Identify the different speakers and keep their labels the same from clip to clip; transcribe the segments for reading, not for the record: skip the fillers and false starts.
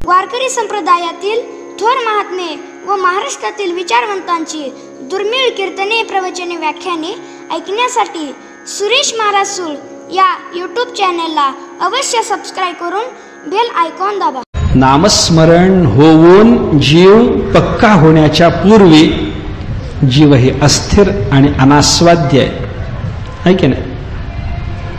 Speaker 1: वारकरी संप्रदायातील थोर महात्मे व महाराष्ट्रातील विचारवंतांची दुर्मिळ कीर्तने, प्रवचने, व्याख्याने ऐकण्यासाठी सुरेश महाराज सूळ या यूट्यूब चॅनेलला अवश्य सबस्क्राईब करून बेल आयकॉन दाबा.
Speaker 2: नामस्मरण होऊन जीव पक्का होण्याच्या पूर्वी जीव हे अस्थिर आणि अनास्वाद्य आहे की नाही.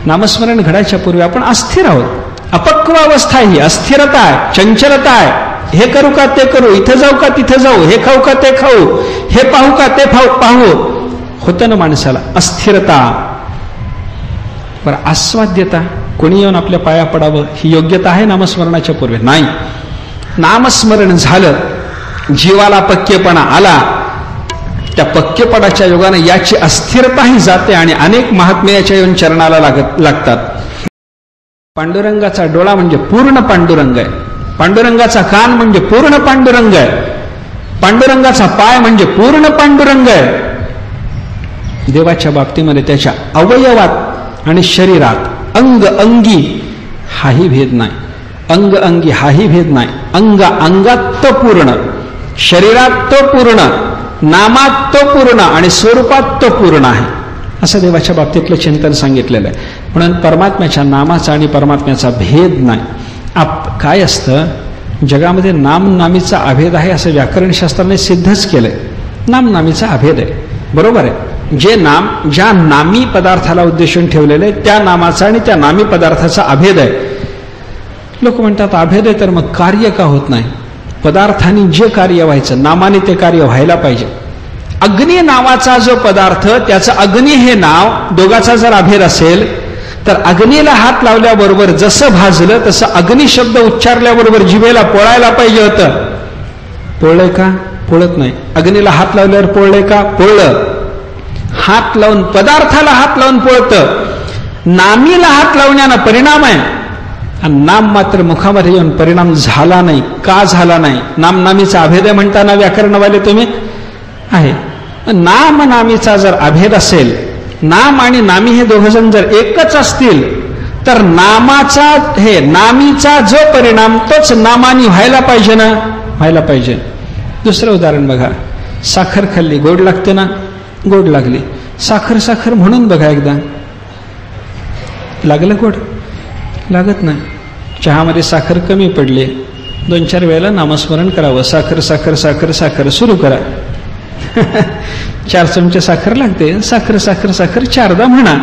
Speaker 2: नामस्मरण घडायच्या पूर्वी आपण अस्थिर आहोत. अपक्व अवस्था ही अस्थिरता आहे, चंचलता आहे. हे करू का ते करू, इथं जाऊ का तिथं जाऊ, हे खाऊ का ते खाऊ, हे पाहू का ते पाहू, होतं ना माणसाला अस्थिरता. बरं, आस्वाद्यता, कोणी येऊन आपल्या पाया पडावं ही योग्यता आहे नामस्मरणाच्या पूर्वी? नाही. नामस्मरण झालं, जीवाला पक्केपणा आला, त्या पक्केपणाच्या योगाने याची अस्थिरताही जाते आणि अनेक महात्मे याच्या येऊन चरणाला लागतात. पांडुरंगाचा डोळा म्हणजे पूर्ण पांडुरंग आहे, पांडुरंगाचा कान म्हणजे पूर्ण पांडुरंग आहे, पांडुरंगाचा पाय म्हणजे पूर्ण पांडुरंग आहे. देवाच्या बाबतीमध्ये त्याच्या अवयवात आणि शरीरात अंग अंगी हाही भेद नाही, अंग अंगी हाही भेद नाही. अंग अंगात तो पूर्ण, शरीरात तो पूर्ण, नामात तो पूर्ण आणि स्वरूपात तो पूर्ण आहे, असं देवाच्या बाबतीतलं चिंतन सांगितलेलं आहे. म्हणून परमात्म्याच्या नामाचा आणि परमात्म्याचा भेद नाही. काय असतं जगामध्ये नामनामीचा अभेद आहे असं व्याकरणशास्त्राने सिद्धच केलंय. नामनामीचा अभेद आहे, बरोबर आहे. जे नाम ज्या नामी पदार्थाला उद्देशून ठेवलेलं आहे त्या नामाचा आणि त्या नामी पदार्थाचा अभेद आहे. लोक म्हणतात अभेद आहे तर मग कार्य का होत नाही? पदार्थांनी जे कार्य व्हायचं नामाने ते कार्य व्हायला पाहिजे. अग्नी नावाचा जो पदार्थ, त्याचं अग्नी हे नाव, दोघाचा जर अभेद असेल तर अग्नीला हात लावल्याबरोबर जसं भाजलं तसं अग्नी शब्द उच्चारल्याबरोबर जिभेला पोळायला पाहिजे होतं. पोळलंय का? पोळत नाही. अग्नीला हात लावल्यावर पोळलंय का? पोळलं. हात लावून, पदार्थाला हात लावून पोळतं. नामीला हात लावण्यानं परिणाम आहे आणि नाम मात्र मुखामध्ये येऊन परिणाम झाला नाही. का झाला नाही? नाम नामीचा अभेद आहे म्हणताना व्याकरणवाले तुम्ही आहे. नाम नामीचा जर अभेद असेल, नाम आणि नामी हे दोघजण जर एकच असतील तर नामाचा, हे नामीचा जो परिणाम तोच नामानी व्हायला पाहिजे ना, व्हायला पाहिजे. दुसरं उदाहरण बघा. साखर खाल्ली, गोड लागते ना, गोड लागली. साखर साखर म्हणून बघा एकदा, लागलं गोड? लागत नाही. चहामध्ये साखर कमी पडली, 2-4 वेळेला नामस्मरण करावं. साखर साखर साखर साखर सुरू करा. 4 चमचे साखर लागते. साखर साखर साखर 4दा म्हणा.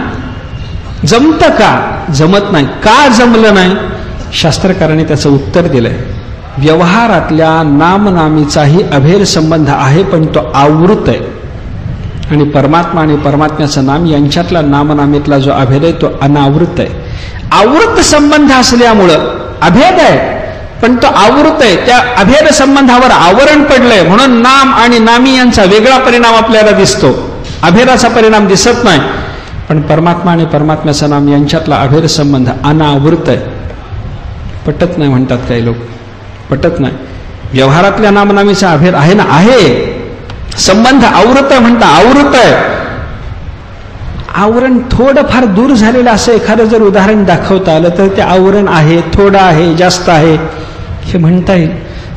Speaker 2: जमतं का? जमत नाही. का जमलं नाही? शास्त्रकारांनी त्याचं उत्तर दिलंय. व्यवहारातल्या नामनामीचाही अभेद संबंध आहे, पण तो आवृत आहे. आणि परमात्मा आणि परमात्म्याचं नाम यांच्यातला नामनामीतला जो अभेद आहे तो अनावृत आहे. आवृत संबंध असल्यामुळं अभेद आहे, पण तो आवृत आहे. त्या अभेद संबंधावर आवरण पडलंय म्हणून नाम आणि नामी यांचा वेगळा परिणाम आपल्याला दिसतो, अभेदाचा परिणाम दिसत नाही. पण परमात्मा आणि परमात्म्याचं नाम यांच्यातला अभेद संबंध अनावृत आहे. पटत नाही म्हणतात काही लोक, पटत नाही. व्यवहारातल्या नामनामीचा अभेद आहे ना, आहे. संबंध आवृत आहे म्हणता, आवृत आहे. आवरण थोडं फार दूर झालेलं असं एखादं जर उदाहरण दाखवता आलं तर ते आवरण आहे, थोडं आहे, जास्त आहे हे म्हणता येईल.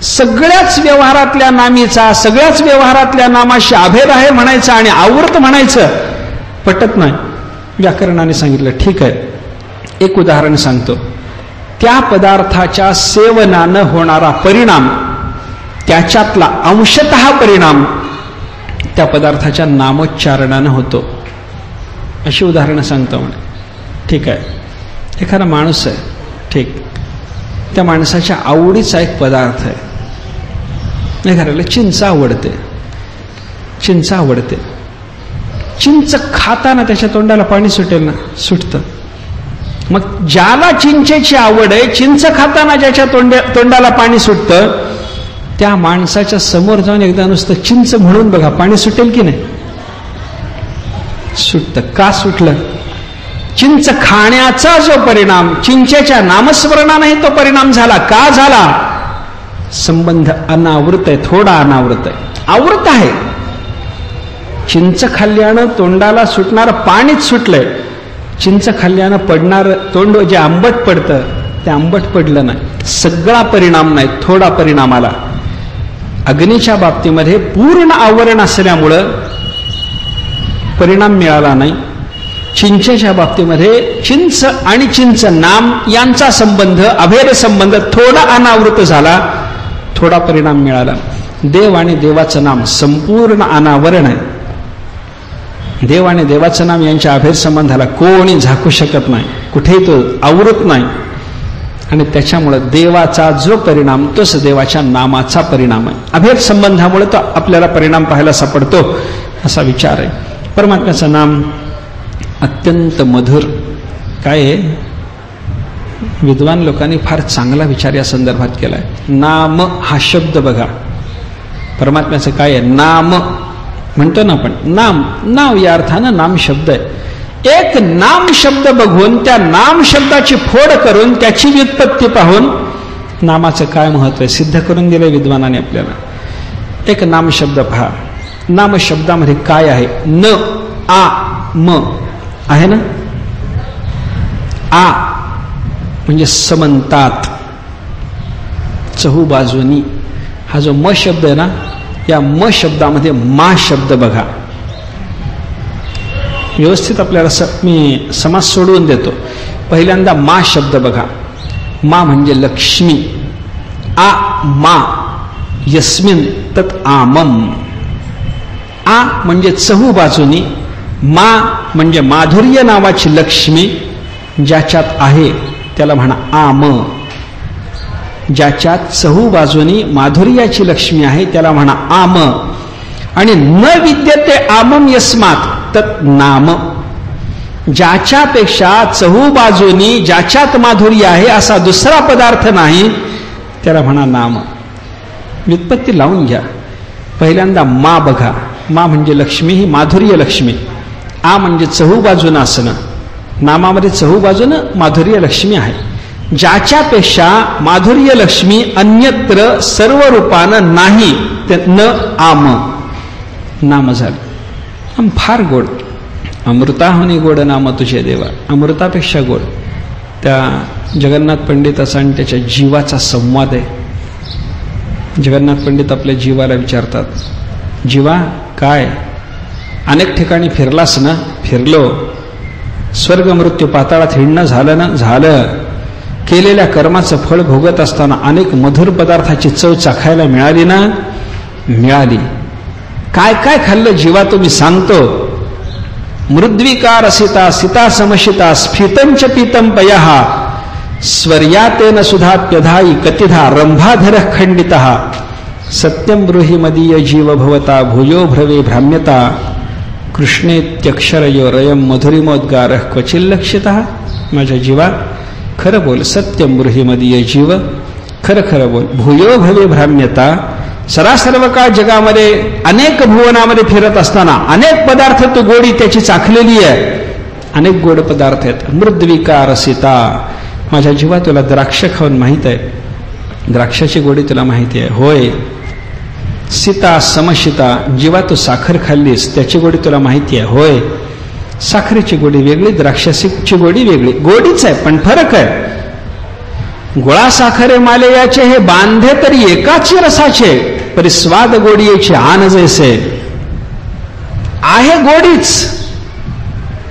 Speaker 2: सगळ्याच व्यवहारातल्या नामीचा, सगळ्याच व्यवहारातल्या नामाशी अभेद आहे म्हणायचं आणि आवृत म्हणायचं पटत नाही. व्याकरणाने सांगितलं ठीक आहे. एक उदाहरण सांगतो. त्या पदार्थाच्या सेवनानं होणारा परिणाम, त्याच्यातला अंशतः परिणाम त्या पदार्थाच्या नामोच्चारणानं होतो. अशी उदाहरणं सांगतो म्हणे. ठीक आहे. एखादा माणूस आहे, ठीक, त्या माणसाच्या आवडीचा एक पदार्थ आहे. एखाद्याला चिंच आवडते, चिंच आवडते. चिंच खाताना त्याच्या तोंडाला पाणी सुटेल ना, सुटतं. मग ज्याला चिंचेची आवड आहे, चिंच खाताना ज्याच्या तोंडाला पाणी सुटतं, त्या माणसाच्या समोर जाऊन एकदा नुसतं चिंच म्हणून बघा, पाणी सुटेल की नाही? सुटतं. का सुटलं? चिंच खाण्याचा जो परिणाम, चिंचेच्या नामस्मरणानेही तो परिणाम झाला. का झाला? संबंध अनावृत आहे, थोडा अनावृत आहे. आवृत आहे. चिंच खाल्ल्यानं तोंडाला सुटणारं पाणीच सुटलंय. चिंच खाल्ल्यानं पडणारं तोंड जे आंबट पडतं ते आंबट पडलं नाही, सगळा परिणाम नाही, थोडा परिणाम आला. अग्नीच्या बाबतीमध्ये पूर्ण आवरण असल्यामुळं परिणाम मिळाला नाही. चिंचेच्या बाबतीमध्ये चिंच आणि चिंच नाम यांचा संबंध, अभेद संबंध थोडा अनावृत झाला, थोडा परिणाम मिळाला. देव आणि देवाचं नाम संपूर्ण अनावरण आहे. देव आणि देवाचं नाम यांच्या अभेद संबंधाला कोणी झाकू शकत नाही, कुठेही तो आवृत नाही. आणि त्याच्यामुळं देवाचा जो परिणाम तोच देवाच्या नामाचा परिणाम आहे. अभेद संबंधामुळे तो आपल्याला परिणाम पाहायला सापडतो असा विचार आहे. परमात्म्याचं नाम अत्यंत मधुर. काय आहे, विद्वान लोकांनी फार चांगला विचार या संदर्भात केला आहे. नाम हा शब्द बघा, परमात्म्याचं काय आहे, नाम म्हणतो ना आपण, नाम, नाव या अर्थानं नाम शब्द आहे. एक नाम शब्द बघून त्या नाम शब्दाची फोड करून त्याची व्युत्पत्ती पाहून नामाचं काय महत्व आहे सिद्ध करून दिलंय विद्वानाने आपल्याला. एक नाम शब्द पहा, नाम शब्दामध्ये काय आहे, न आ म आहे ना. आ म्हणजे समंतात, चहूबाजूनी. हा जो म शब्द आहे ना, या म शब्दामध्ये मा शब्द बघा. व्यवस्थित आपल्याला मी समास सोडवून देतो. पहिल्यांदा मा शब्द बघा. मा म्हणजे लक्ष्मी. आ मा यस्मिन तत् आमम. आ म्हणजे चहूबाजूनी, मा म्हणजे माधुर्य नावाची लक्ष्मी ज्याच्यात आहे त्याला म्हणा आम. ज्याच्यात चहूबाजूनी माधुर्याची लक्ष्मी आहे त्याला म्हणा आम. आणि न विद्यते आमम यस्मात तत् नाम. ज्याच्यापेक्षा चहूबाजूनी ज्याच्यात माधुर्य आहे असा दुसरा पदार्थ नाही त्याला म्हणा नाम. व्युत्पत्ती लावून घ्या. पहिल्यांदा मा बघा. मा म्हणजे लक्ष्मी, ही माधुर्य लक्ष्मी. आ म्हणजे चहूबाजूनं असणं. नामामध्ये चहूबाजूनं माधुर्य लक्ष्मी आहे. ज्याच्यापेक्षा माधुर्य लक्ष्मी अन्यत्र सर्व रूपानं नाही ते न आम नाम झालं. फार गोड. अमृताहुनी गोड नाम तुझे देवा. अमृतापेक्षा गोड. त्या जगन्नाथ पंडिताचा आणि त्याच्या जीवाचा संवाद आहे. जगन्नाथ पंडित आपल्या जीवाला विचारतात, जीवा काय अनेक ठिकाणी फिरलास ना. फिरलो. स्वर्ग मृत्यू पाताळात हिंडणं झालं ना. झालं. केलेल्या कर्माचं फळ भोगत असताना अनेक मधुर पदार्थाची चव चाखायला मिळाली ना. मिळाली. काय काय खाल्लं जीवा तुम्ही सांगतो. मृद्विकार सीता सीता समशिता स्फितंच पीतम पयः स्वर्यातेन सुधाप्यधाई कतिधा रंभाधर खंडितः सत्यम ब्रूहि मदीय जीव भवता भूयो भ्रवे भ्राम्यता कृष्णेत्यक्षरयोरयम मधुरिमोद्गार क्वचिल्लक्षितः. माझ्या जीवा खरं बोल. सत्यम ब्रूहि मदीय जीव, खरं खरं बोल. भूयो भवे भ्राम्यता. सरासर्व काळ जगामध्ये अनेक भुवनामध्ये फिरत असताना अनेक पदार्थ तू गोडी त्याची चाखलेली आहे. अनेक गोड पदार्थ आहेत. मृद्विकार सीता. माझ्या जीवा तुला द्राक्ष खाऊन माहीत आहे. द्राक्षाची गोडी तुला माहिती आहे होय. सीता समशिता. जीवा तू साखर खाल्लीस त्याची गोडी तुला माहिती आहे होय. साखरेची गोडी वेगळी, द्राक्षाची गोडी वेगळी. गोडीच आहे पण फरक आहे. गोळा साखरे माले याचे हे बांधे तरी एकाची रसाचे परी स्वाद गोडी याची आन जैसे. आहे गोडीच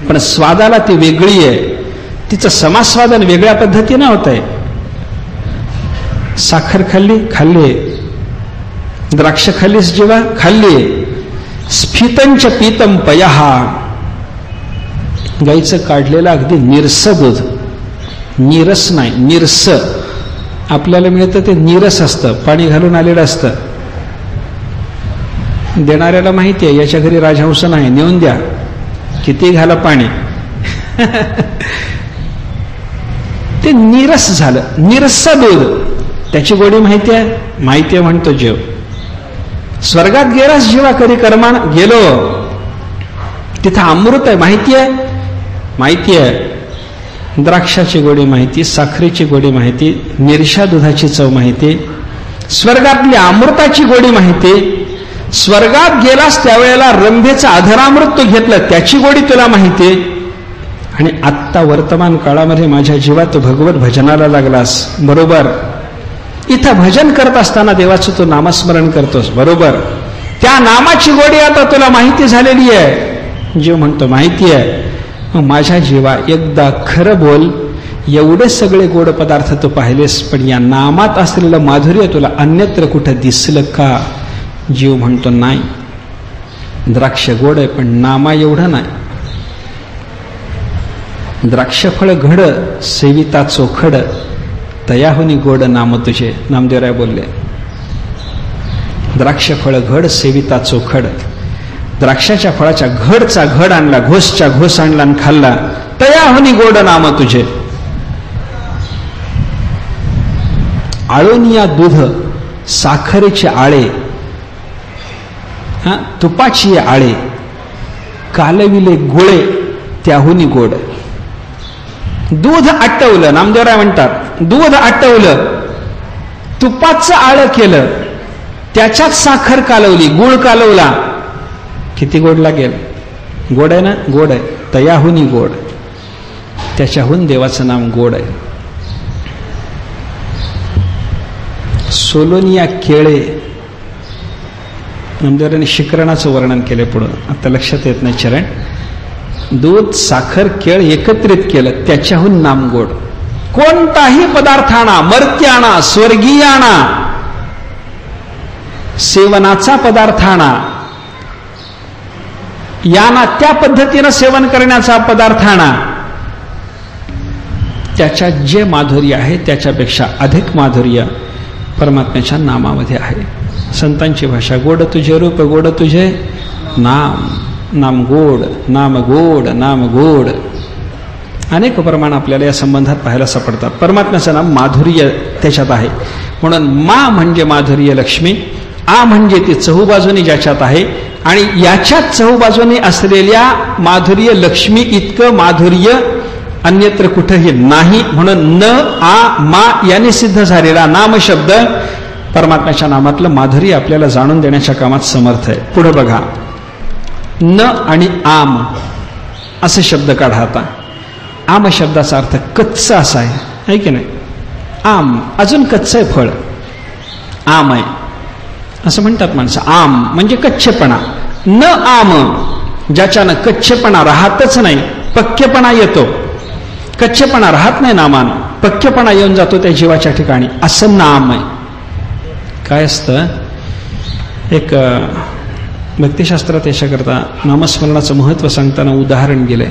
Speaker 2: पण स्वादाला ती वेगळी आहे. तिचं समास्वादन वेगळ्या पद्धतीने होत आहे. साखर खाल्ली, खाल्ली. द्राक्ष खाल्लीस जीवा, खाल्ली. स्फितंच पीतम पयः. गाईचं काढलेलं अगदी निरस दूध. नीरस नाही, निरस. आपल्याला मिळतं ते नीरस असतं, पाणी घालून आलेलं असतं. देणाऱ्याला माहिती आहे याच्या घरी राजहंस नाही, नेऊन द्या, किती घाला पाणी. ते नीरस झालं. निरस दूध. त्याची गोडी माहिती आहे, माहिती आहे म्हणतो जीव. स्वर्गात गेलास जीवा कधी कर्मान गेलो, तिथं अमृत आहे माहिती आहे, माहिती आहे. द्राक्षाची गोडी माहिती, साखरेची गोडी माहिती, निरशा दुधाची चव माहिती, स्वर्गातली अमृताची गोडी माहिती. स्वर्गात गेलास त्यावेळेला रंभेचं अधरामृत तू घेतलं त्याची गोडी तुला माहिती. आणि आत्ता वर्तमान काळामध्ये माझ्या जीवात भगवत भजनाला लागलास, बरोबर. इथं भजन करत असताना देवाचं तू नामस्मरण करतोस, बरोबर. त्या नामाची गोडी आता तुला माहिती झालेली आहे. जीव म्हणतो माहिती आहे. मग माझ्या जीवा एकदा खरं बोल, एवढे सगळे गोड पदार्थ तू पाहिलेस, पण या नामात असलेलं माधुर्य तुला अन्यत्र कुठं दिसलं का? जीव म्हणतो नाही. द्राक्ष गोड आहे पण नामा एवढं नाही. द्राक्षफळ घड सेविता चोखड, तयाहुनी गोड नाम तुझे. नामदेवराय बोलले. द्राक्षफळ घड सेविता चोखड. द्राक्षाच्या फळाच्या घडचा घड आणला, घोसच्या घोस आणला आणि खाल्ला, तयाहुनी गोड नाम तुझे. आळोनिया दूध साखरेचे आळे, तुपाची आळे, कालविले गोळे त्याहुनी गोड. दूध आटवलं, नामदेवराय म्हणतात दूध आटवलं, तुपाचं आळं केलं, त्याच्यात साखर कालवली, गुळ कालवला, किती गोड लागेल? गोड आहे ना? गोड आहे. तयाहुनी गोड. त्याच्याहून देवाचं नाम गोड आहे. सोलोनिया केळे. नामदेवरांनी शिकरणाचं वर्णन केले पुढं, आता लक्षात येत नाही चरण. दूध साखर केळ एकत्रित केलं, त्याच्याहून नाम गोड. कोणताही पदार्थाना, मर्त्याना, स्वर्गीयाना, सेवनाचा पदार्थाना, याना त्या पद्धतीनं सेवन करण्याचा पदार्थाना, त्याच्यात जे माधुर्य आहे त्याच्यापेक्षा अधिक माधुर्य परमात्म्याच्या नामामध्ये आहे. संतांची भाषा, गोड तुझे रूप गोड तुझे नाम, नाम गोड, नाम गोड, नाम गोड. अनेक प्रमाण आपल्याला या संबंधात पाहायला सापडतात. परमात्म्याचं नाम माधुर्य त्याच्यात आहे. म्हणून मा म्हणजे माधुर्य लक्ष्मी, आ म्हणजे ती चहूबाजूने ज्याच्यात आहे, आणि याच्यात चहूबाजूने असलेल्या माधुर्य लक्ष्मी इतकं माधुर्य अन्यत्र कुठंही नाही. म्हणून न आ मा याने सिद्ध झालेला नाम शब्द परमात्म्याच्या नामातलं माधुर्य आपल्याला जाणून देण्याच्या कामात समर्थ आहे. पुढे बघा, न आणि आम असे शब्द काढा. आता आम शब्दाचा अर्थ कच्चा असा आहे की नाही? आम अजून कच्चं आहे फळ, आम आहे असं म्हणतात माणसं. आम म्हणजे कच्चेपणा. न आम ज्याच्यानं कच्चेपणा राहतच नाही, पक्केपणा येतो. कच्चेपणा राहत नाही नामानं, पक्केपणा येऊन जातो त्या जीवाच्या ठिकाणी, असं नाम आहे. काय असतं, एक भक्तिशास्त्रात याच्याकरता नामस्मरणाचं महत्त्व सांगताना उदाहरण गेलंय.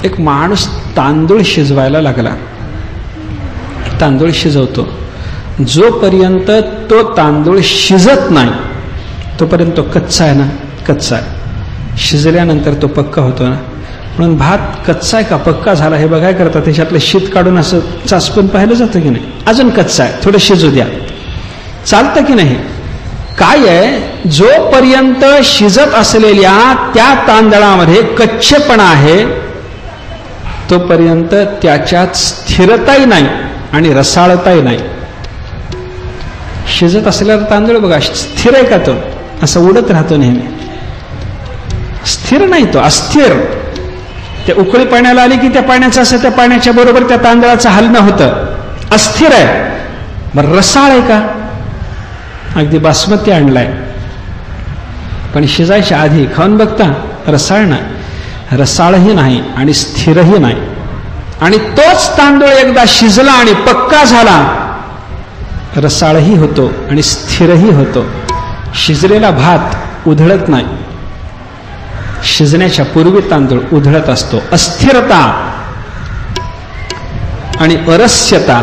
Speaker 2: एक माणूस तांदूळ शिजवायला लागला. तांदूळ शिजवतो, जोपर्यंत तो तांदूळ शिजत नाही तोपर्यंत तो कच्चा आहे ना, कच्चा आहे. शिजल्यानंतर तो पक्का होतो ना. म्हणून भात कच्चा आहे का पक्का झाला हे बघाय करता त्याच्यातलं शीत काढून असं चाचपून पाहिलं जातं की नाही? अजून कच्चा आहे, थोडं शिजू द्या, चालतं की नाही? काय आहे, जोपर्यंत शिजत असलेल्या त्या तांदळामध्ये कच्चेपणा आहे तोपर्यंत त्याच्यात स्थिरताही नाही आणि रसाळताही नाही. शिजत असलेला तांदूळ बघा, स्थिर आहे का तो? असं उडत राहतो नेहमी, स्थिर नाही तो, अस्थिर. त्या उकळी पाण्याला आली की त्या पाण्याचं असं त्या पाण्याच्या बरोबर त्या तांदळाचं हलणं होतं, अस्थिर आहे. बरं रसाळ आहे का? अगदी बासमती आणलाय पण शिजायच्या आधी खाऊन बघता, रसाळ नाही, रसाळही नाही आणि स्थिरही नाही. आणि तोच तांदूळ एकदा शिजला आणि पक्का झाला, रसाळही होतो आणि स्थिरही होतो. शिजलेला भात उधळत नाही, शिजण्याच्या पूर्वी तांदूळ उधळत असतो. अस्थिरता आणि अरस्यता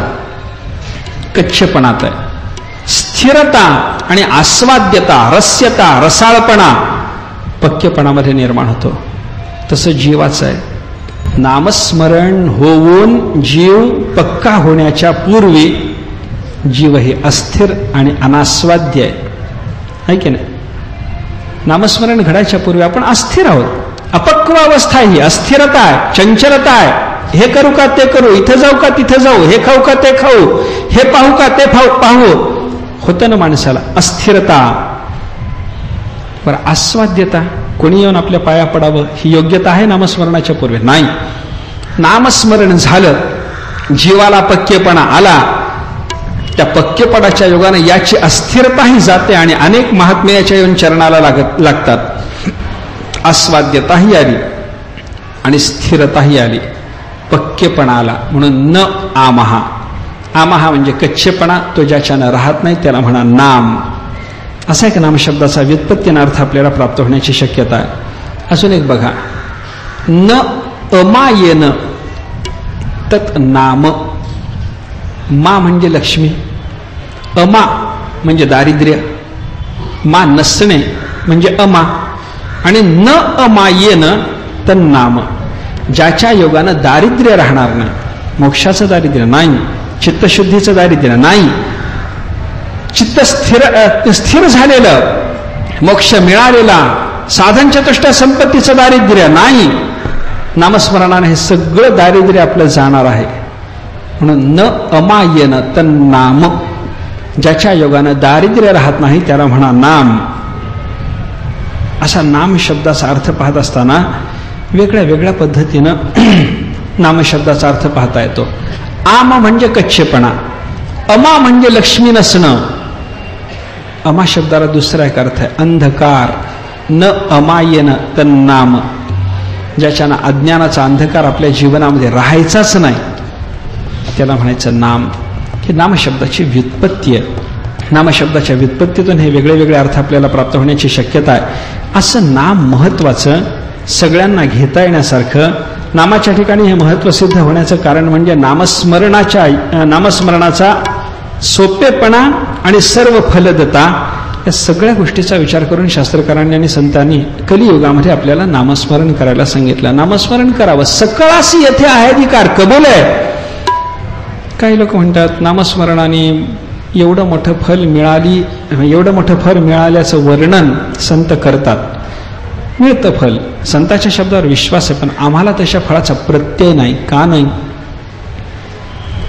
Speaker 2: कच्चेपणात आहे. स्थिरता आणि आस्वाद्यता, रस्यता, रसाळपणा पक्केपणामध्ये निर्माण होतो. तसं जीवाचं आहे. नामस्मरण होऊन जीव पक्का होण्याच्या पूर्वी जीव हे अस्थिर आणि अनास्वाद्य आहे की नाही? नामस्मरण घडायच्या पूर्वी आपण अस्थिर आहोत. अपक्व अवस्था आहे ही, अस्थिरता आहे, चंचलता आहे. हे करू का ते करू, इथं जाऊ का तिथं जाऊ, हे खाऊ का ते खाऊ, हे पाहू का ते पाहू, होतं ना माणसाला अस्थिरता. पर आस्वाद्यता कोणी येऊन आपल्या पाया पडावं ही योग्यता आहे नामस्मरणाच्या पूर्वी? नाही. नामस्मरण झालं, जीवाला पक्केपणा आला, त्या पक्केपणाच्या योगाने याची अस्थिरताही जाते आणि अनेक महात्म्याच्या येऊन चरणाला लागतात. आस्वाद्यताही आली आणि स्थिरताही आली, पक्केपणा आला. म्हणून न आमहा, आमहा म्हणजे कच्चेपणा, तो ज्याच्यानं राहत नाही त्याला म्हणा नाम. असा एक नामशब्दाचा व्युत्पत्तीने अर्थ आपल्याला प्राप्त होण्याची शक्यता आहे. अजून एक बघा, न अमायेन तत् नाम. मा म्हणजे लक्ष्मी, अमा म्हणजे दारिद्र्य, मा नसणे म्हणजे अमा, आणि न अमायेन तन्नाम. ज्याच्या योगानं दारिद्र्य राहणार नाही, मोक्षाचं दारिद्र्य नाही, चित्तशुद्धीचं दारिद्र्य नाही, चित्त स्थिर झालेलं, मोक्ष मिळालेला, साधन चतुष्ट संपत्तीचं दारिद्र्य नाही, नामस्मरणाने हे सगळं दारिद्र्य आपलं जाणार आहे. म्हणून न अमायेन तन्नाम, ज्याच्या योगानं दारिद्र्य राहत नाही त्याला म्हणा नाम. असा नाम शब्दाचा अर्थ पाहत असताना वेगळ्या वेगळ्या पद्धतीनं नामशब्दाचा अर्थ पाहता येतो. आम म्हणजे कच्चेपणा, अमा म्हणजे लक्ष्मी नसणं. अमा शब्दाला दुसरा एक अर्थ आहे अंधकार. न अमायेन तन्नाम, ज्याच्यानं अज्ञानाचा अंधकार आपल्या जीवनामध्ये राहायचाच नाही त्याला म्हणायचं नाम. ही नामशब्दाची व्युत्पत्ती आहे. नामशब्दाच्या व्युत्पत्तीतून हे वेगळे वेगळे अर्थ आपल्याला प्राप्त होण्याची शक्यता आहे. असं नाम महत्त्वाचं, सगळ्यांना घेता येण्यासारखं. नामाच्या ठिकाणी हे महत्त्व सिद्ध होण्याचं कारण म्हणजे नामस्मरणाचा सोपेपणा आणि सर्व फलदता, या सगळ्या गोष्टीचा विचार करून शास्त्रकारांनी आणि संतांनी कलियुगामध्ये आपल्याला नामस्मरण करायला सांगितलं. नामस्मरण करावं. सकळासी येथे आहे अधिकार, कबूल आहे. काही लोक म्हणतात नामस्मरणाने एवढं मोठं फल मिळाल्याचं वर्णन संत करतात. मिळतं फल, संतांच्या शब्दावर विश्वास आहे, पण आम्हाला तशा फळाचा प्रत्यय नाही. का नाही?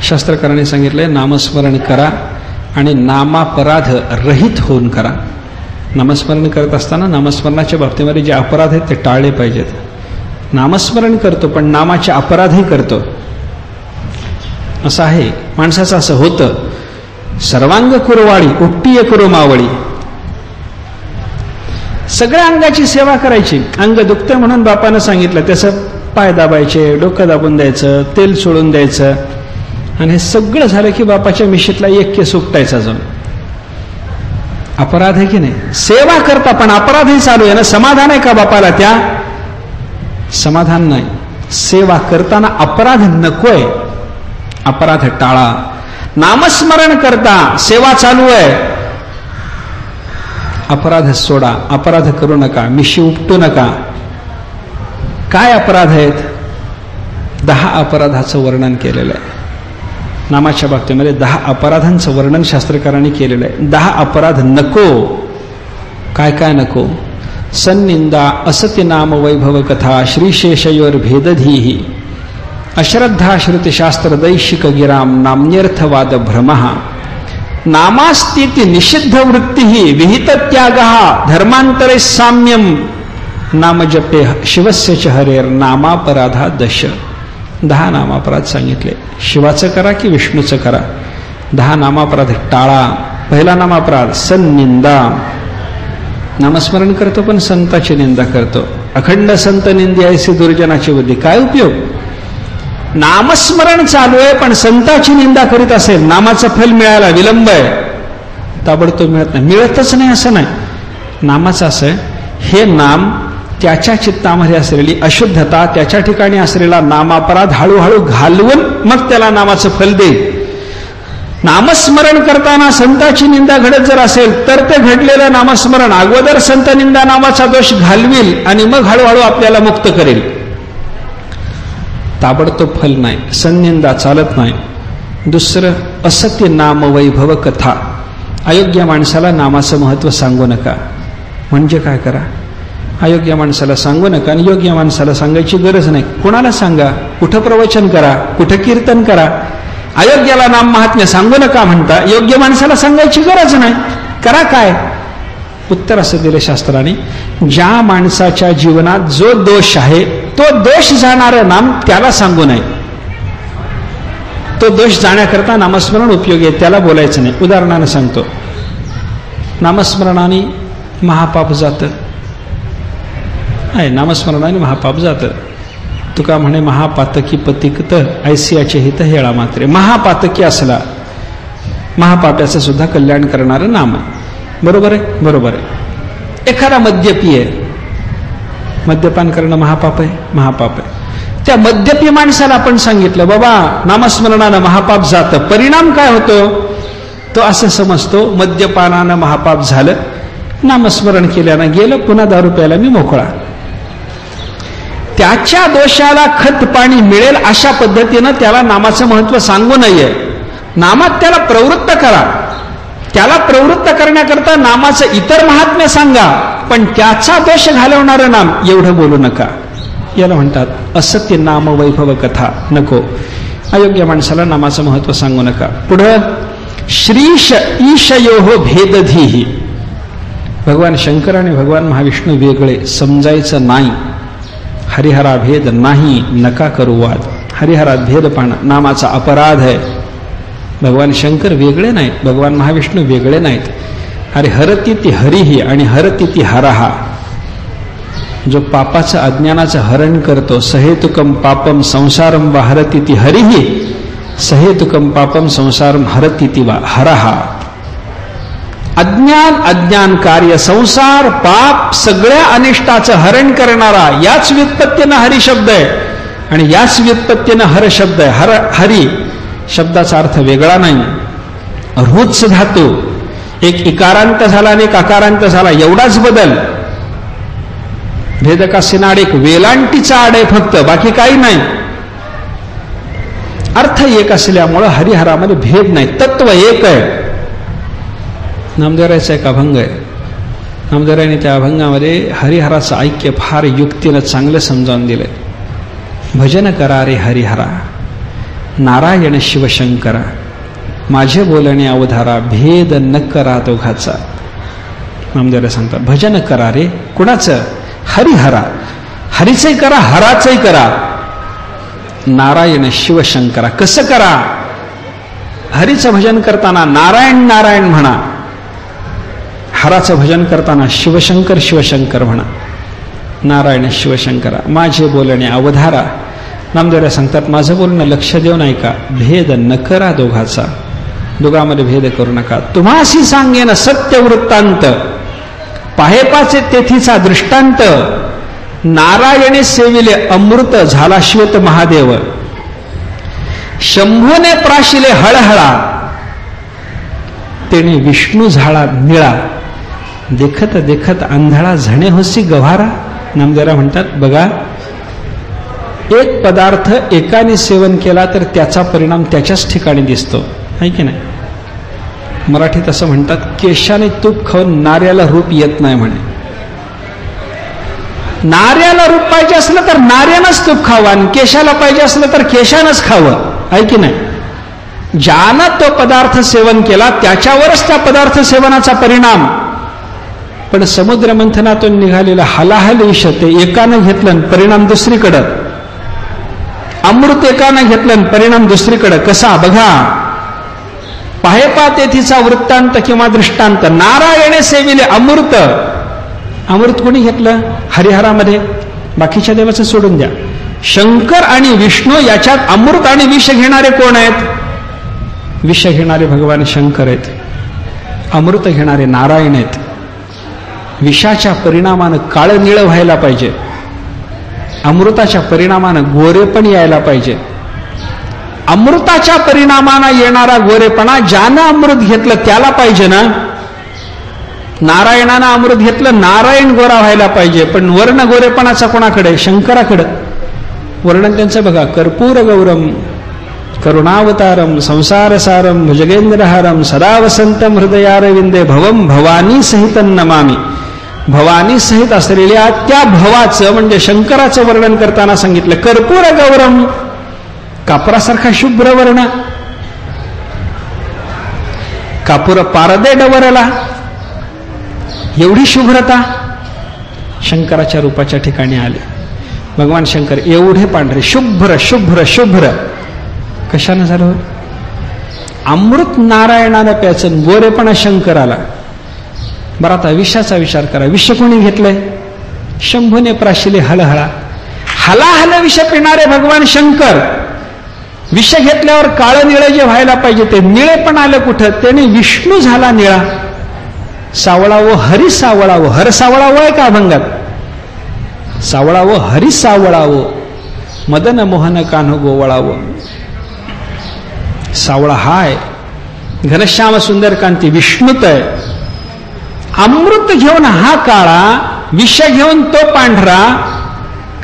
Speaker 2: शास्त्रकारांनी सांगितलंय नामस्मरण करा आणि नामापराध रहित होऊन करा. नामस्मरण करत असताना नामस्मरणाच्या बाबतीमध्ये जे अपराध आहेत ते टाळले पाहिजेत. नामस्मरण करतो पण नामाचे अपराधही करतो, असं आहे. माणसाचं असं होतं, सर्वांग कुरवाळी उट्टीय कुरुमावळी, सगळ्या अंगाची सेवा करायची. अंग दुखतं म्हणून बापानं सांगितलं त्याचं पाय दाबायचे, डोकं दाबून द्यायचं, तेल सोडून द्यायचं, आणि हे सगळं झालं की बापाच्या मिशीतला एक केस उपटायचा जाऊन. अपराध आहे की नाही? सेवा करता पण अपराधही चालू आहे ना. समाधान आहे का बापाला? त्या समाधान नाही. सेवा करताना अपराध नकोय, अपराध टाळा. नामस्मरण करता सेवा चालू आहे, अपराध सोडा, अपराध करू नका, मिशी उपटू नका. काय अपराध आहेत? 10 अपराधाचं वर्णन केलेलं आहे. नामाच्या बाबतीमध्ये 10 अपराधांचं वर्णन शास्त्रकारांनी केलेलं आहे. 10 अपराध नको. काय काय नको? सन्निंदा, असति नाम वैभव कथा, श्रीशेषयोर भेदधीही, अश्रद्धा श्रुतिशास्त्र दैशिक गिराम, नाम्यर्थवाद भ्रमः, नामास्तीति निषिद्ध वृत्तिः, विहित त्यागः, धर्मांतरे साम्यम, नामजपे शिवस्य च हरेर, नामापराधा दश. 10 नामापराध सांगितले. शिवाचं करा की विष्णूचं करा. 10 नामापराध टाळा. पहिला नामापराध सन्निंदा. नामस्मरण करतो पण संताची निंदा करतो. अखंड संत निंदी ऐसी दुर्जनाची बुद्धी. काय उपयोग? नामस्मरण चालू आहे पण संताची निंदा करीत असेल, नामाचं फल मिळायला विलंब आहे, ताबडतोब मिळत नाही. मिळतच नाही असं नाही. नामाचं असं आहे, हे नाम त्याच्या चित्तामध्ये असलेली अशुद्धता, त्याच्या ठिकाणी असलेला नामापराध हळूहळू घालवून मग त्याला नामाचं फल देईल. नामस्मरण करताना संताची निंदा घडत जर असेल तर ते घडलेलं नामस्मरण अगोदर संत निंदा नामाचा दोष घालविल आणि मग हळूहळू आपल्याला मुक्त करेल. ताबडतोब फल नाही, सन्निंदा चालत नाही. दुसरं असत्य नाम वैभव कथा. अयोग्य माणसाला नामाचं महत्त्व सांगू नका. म्हणजे काय करा? अयोग्य माणसाला सांगू नका आणि योग्य माणसाला सांगायची गरज नाही. कुणाला सांगा? कुठं प्रवचन करा, कुठं कीर्तन करा. अयोग्याला नाम महात्म्य सांगू नका म्हणता, योग्य माणसाला सांगायची गरज नाही. करा काय? उत्तर असं दिलं शास्त्राने, ज्या माणसाच्या जीवनात जो दोष आहे तो दोष जाणारं नाम त्याला सांगू नये. तो दोष जाण्याकरता नामस्मरण उपयोगी आहे, त्याला बोलायचं नाही. उदाहरणानं सांगतो, नामस्मरणाने महापाप जातं आहे, नामस्मरणाने महापाप जातं. तुका म्हणे महापातकी पतिकत ऐसियाचे हित हेळा मात्रे. महापातकी असला महापाप्याचं सुद्धा कल्याण करणारं नाम आहे. बरोबर आहे, बरोबर आहे. एखादा मद्यपी आहे, मद्यपान करणं महापाप आहे, महापाप आहे. त्या मद्यपी माणसाला आपण सांगितलं बाबा नामस्मरणानं महापाप जातं, परिणाम काय होतो? तो असं समजतो मद्यपानानं महापाप झालं, नामस्मरण केल्यानं गेलं, पुन्हा दारू प्यायला मी मोकळा. त्याच्या दोषाला खत पाणी मिळेल अशा पद्धतीनं त्याला नामाचं महत्व सांगू नये. नामात त्याला प्रवृत्त करा. त्याला प्रवृत्त करण्याकरता नामाचं इतर महात्म्य सांगा, पण त्याचा दोष घालवणारं नाम एवढं बोलू नका. याला म्हणतात असत्य नाम वैभव कथा. नको, अयोग्य माणसाला नामाचं महत्व सांगू नका. पुढं श्रीश ईशयोः भेदधीही. भगवान शंकर आणि भगवान महाविष्णू वेगळे समजायचं नाही. हरिहरा भेद नाही, नका करू वाद. हरिहरात भेद पाहणं नामाचा अपराध आहे. भगवान शंकर वेगळे नाहीत, भगवान महाविष्णू वेगळे नाहीत. अरे हरती ती हरिही आणि हरती ती हरहा. जो पापाचं अज्ञानाचं हरण करतो, सहेतुकम पापम संसारम वा हरती ती हरिही, सहेतुकम पापम संसारम हरती ती वा हरहा. अज्ञान, अज्ञान कार्य, संसार, पाप सगळ्या अनिष्टाचं हरण करणारा याच व्युत्पत्तीनं हरी शब्द आहे आणि याच व्युत्पत्तीनं हर शब्द आहे. हर हरी शब्दाचा अर्थ वेगळा नाही. रुच धातू, एक इकारांत झाला आणि एक अकारांत झाला, एवढाच बदल. भेदकासी नाड एक वेलांटीचा आड आहे फक्त, बाकी काही नाही. अर्थ एक असल्यामुळं हरिहरामध्ये भेद नाही, तत्व एक आहे. नामदेवरायचा एक अभंग आहे. नामदेवरायने त्या अभंगामध्ये हरिहराचं ऐक्य फार युक्तीनं चांगलं समजावून दिलंय. भजन करा रे हरिहरा, नारायण शिवशंकरा, माझे बोलणे अवधारा, भेद न करा दोघाचा. नामदेवराय सांगतात भजन करा रे, कुणाचं? हरिहरा. हरीचंही करा, हराचंही करा. नारायण शिवशंकरा. कसं करा? हरीचं भजन करताना नारायण नारायण म्हणा, हराचं भजन करताना शिवशंकर शिवशंकर म्हणा. नारायण शिवशंकरा, माझे बोलणे अवधारा. नामदेवराय सांगतात माझं बोलणं लक्ष देऊन ऐका, भेद न करा दोघाचा. दोघांमध्ये भेद करू नका. तुम्हासी सांगेन सत्य वृत्तांत, पाहेपाचे तेथीचा दृष्टांत. नारायणे सेविले अमृत, झाला श्वेत महादेव. शंभूने प्राशिले हळहळा, तेने विष्णू झाला निळा. देखत देखत आंधळा, झणे होसी गव्हारा. नामदेवराय म्हणतात बघा, एक पदार्थ एकाने सेवन केला तर त्याचा परिणाम त्याच्याच ठिकाणी दिसतो, आहे की नाही? मराठीत असं म्हणतात, केशाने तूप खाऊन नार्याला रूप येत नाही म्हणे. नार्याला रूप पाहिजे असलं तर नार्यानंच तूप खावं आणि केशाला पाहिजे असलं तर केशानंच खावं, आहे की नाही? ज्यानं तो पदार्थ सेवन केला त्याच्यावरच त्या पदार्थ सेवनाचा परिणाम. पण समुद्र मंथनातून निघालेलं हलाहल विष ते एकानं घेतलं परिणाम दुसरीकडं. अमृत एकानं घेतलं परिणाम दुसरीकडं. कसा बघा, पाहेपा तेथीचा वृत्तांत किंवा दृष्टांत. नारायणे सेविले अमृत. अमृत कोणी घेतलं? हरिहरामध्ये. बाकीच्या देवाचं सोडून द्या. शंकर आणि विष्णू याच्यात अमृत आणि विष घेणारे कोण आहेत? विष घेणारे भगवान शंकर आहेत, अमृत घेणारे नारायण आहेत. विषाच्या परिणामानं काळं निळं व्हायला पाहिजे, अमृताच्या परिणामानं गोरेपण यायला पाहिजे. अमृताच्या परिणामानं येणारा गोरेपणा ज्यानं अमृत घेतलं त्याला पाहिजे ना. नारायणानं अमृत घेतलं, नारायण गोरा व्हायला पाहिजे. पण वर्ण गोरेपणाचा कोणाकडे? शंकराकडे. वर्णन त्यांचं बघा, कर्पूर गौरम करुणावतारम संसारसारम भुजगेंद्रहारम सदा वसंतम हृदयारविंदे भवम भवानी सहितं नमामि. भवानी सहित असलेल्या त्या भवाचं म्हणजे शंकराचं वर्णन करताना सांगितलं कर्पूर गौरम, कापुरासारखा शुभ्र वर्ण. कापूर पारदे डवरला, एवढी शुभ्रता शंकराच्या रूपाच्या ठिकाणी आले. भगवान शंकर एवढे पांढरे, शुभ्र शुभ्र शुभ्र. कशानं झालं? अमृत नारायणाला प्याचन, गोरेपणा शंकराला. बरं, आता विषाचा विचार करा. विष कोणी घेतलंय? शंभूने प्राशिले हलहळा. हलाहल विष पिणारे भगवान शंकर. विष घेतल्यावर काळं निळं जे व्हायला पाहिजे ते निळे पण आलं कुठं? त्याने विष्णू झाला निळा. सावळावं हरी सावळावं. हर सावळावं आहे का अभंगात? सावळावं हरी सावळावं, मदन मोहन कान्ह गोवळावं. सावळा हाय, घनश्याम सुंदर कांती विष्णूत आहे. अमृत घेऊन हा काळा, विष घेऊन तो पांढरा.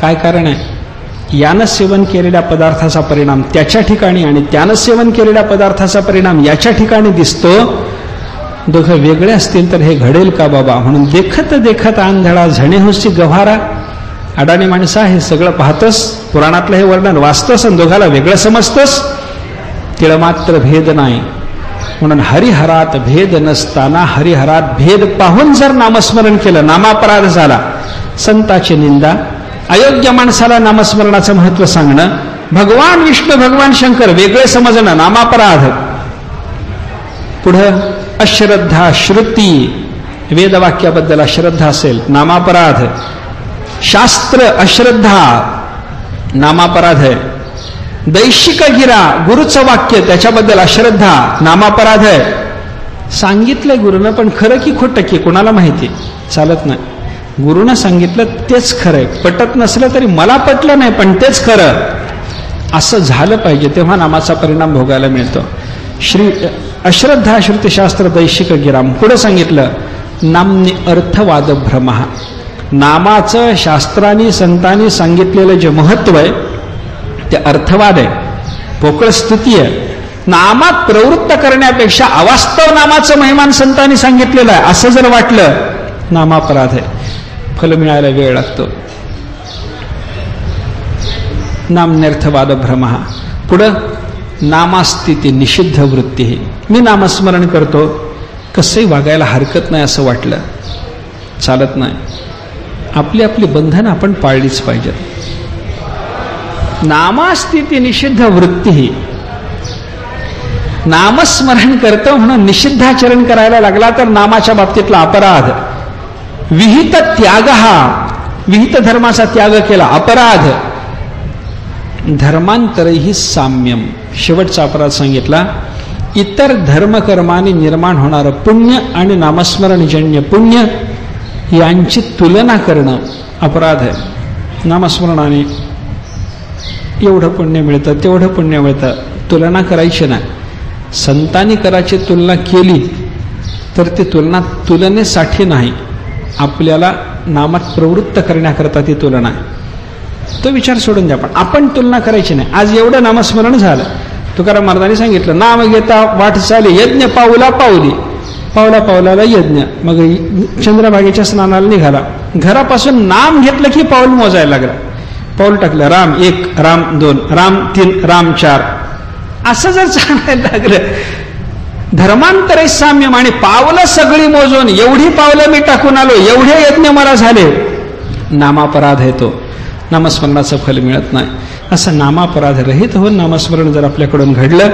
Speaker 2: काय कारण आहे? यानं सेवन केलेल्या पदार्थाचा परिणाम त्याच्या ठिकाणी आणि त्यानं सेवन केलेल्या पदार्थाचा परिणाम याच्या ठिकाणी दिसतो. दोघं वेगळे असतील तर हे घडेल का बाबा? म्हणून देखत देखत आंधळा झणे होसी गव्हारा. अडाणी माणसा हे सगळं पाहतोस, पुराणातलं हे वर्णन वाचतोस आणि दोघाला वेगळं समजतोस. तिळमात्र भेद नाही. म्हणून हरिहरात भेद नसताना हरिहरात भेद पाहून जर नामस्मरण केलं, नामापराध झाला. संताची निंदा, अयोग्य माणसाला नामस्मरणाचं महत्व सांगणं, भगवान विष्णू भगवान शंकर वेगळे समजणं, नामापराध. पुढं अश्रद्धा श्रुती, वेदवाक्याबद्दल अश्रद्धा असेल नामापराध. शास्त्र अश्रद्धा नामापराध आहे. दैशिक गिरा, गुरुचं वाक्य त्याच्याबद्दल अश्रद्धा नामापराध आहे. सांगितलंय गुरुनं पण खरं की खोटं की कोणाला माहिती? चालत नाही. गुरुनं सांगितलं तेच खरंय, पटत नसलं तरी मला पटलं नाही पण तेच खरं, असं झालं पाहिजे. तेव्हा नामाचा परिणाम भोगायला मिळतो. अश्रद्धा श्रुतिशास्त्र दैशिक गिराम. पुढे सांगितलं नामने अर्थवाद भ्रमः. नामाचं शास्त्रांनी संतांनी सांगितलेलं जे महत्व आहे ते अर्थवाद आहे, पोकळ स्तुती आहे. नामात प्रवृत्त करण्यापेक्षा अवास्तव नामाचं महिमान संतांनी सांगितलेलं आहे असं जर वाटलं, नामापराध आहे. फल मिळायला वेळ लागतो. नामन्यर्थवाद भ्रमः. पुढं नामास्थिती निषिद्ध वृत्ती. मी नामस्मरण करतो, कसंही वागायला हरकत नाही असं वाटलं, चालत नाही. आपली आपली बंधनं आपण पाळलीच पाहिजेत. नामास्थिती निषिद्ध वृत्ती. नामस्मरण करतो म्हणून निषिद्धाचरण करायला लागला तर नामाच्या बाबतीतला अपराध. विहित त्याग, हा विहित धर्माचा त्याग केला अपराध. धर्मांतरही साम्यम. शेवटचा अपराध सांगितला, इतर धर्मकर्माने निर्माण होणारं पुण्य आणि नामस्मरणजन्य पुण्य यांची तुलना करणं अपराध आहे. नामस्मरणाने एवढं पुण्य मिळतं तेवढं पुण्य मिळतं, तुलना करायची नाही. संतांनी करायची तुलना केली तर ती तुलना तुलनेसाठी नाही, आपल्याला नामात प्रवृत्त करण्याकरता ती तुलना आहे. तो विचार सोडून द्या. पण आपण तुलना करायची नाही. आज एवढं नामस्मरण झालं, तुकाराम महाराजांनी सांगितलं नाम घेता वाट चाले यज्ञ पाऊला पाऊली, पावला पावलाला यज्ञ. मग चंद्रभागेच्या स्नानाला निघाला, घरापासून नाम घेतलं की पाऊल मोजायला लागला. पाऊल टाकलं, राम 1, राम 2, राम 3, राम 4, असं जर चालायला लागलं, धर्मांतरे साम्यम. आणि पावलं सगळी मोजून एवढी पावलं मी टाकून आलो, एवढे यज्ञ मला झाले, नामापराध आहे तो. नामस्मरणाचं फल मिळत नाही. असं नामापराध रहित होऊन नामस्मरण जर आपल्याकडून घडलं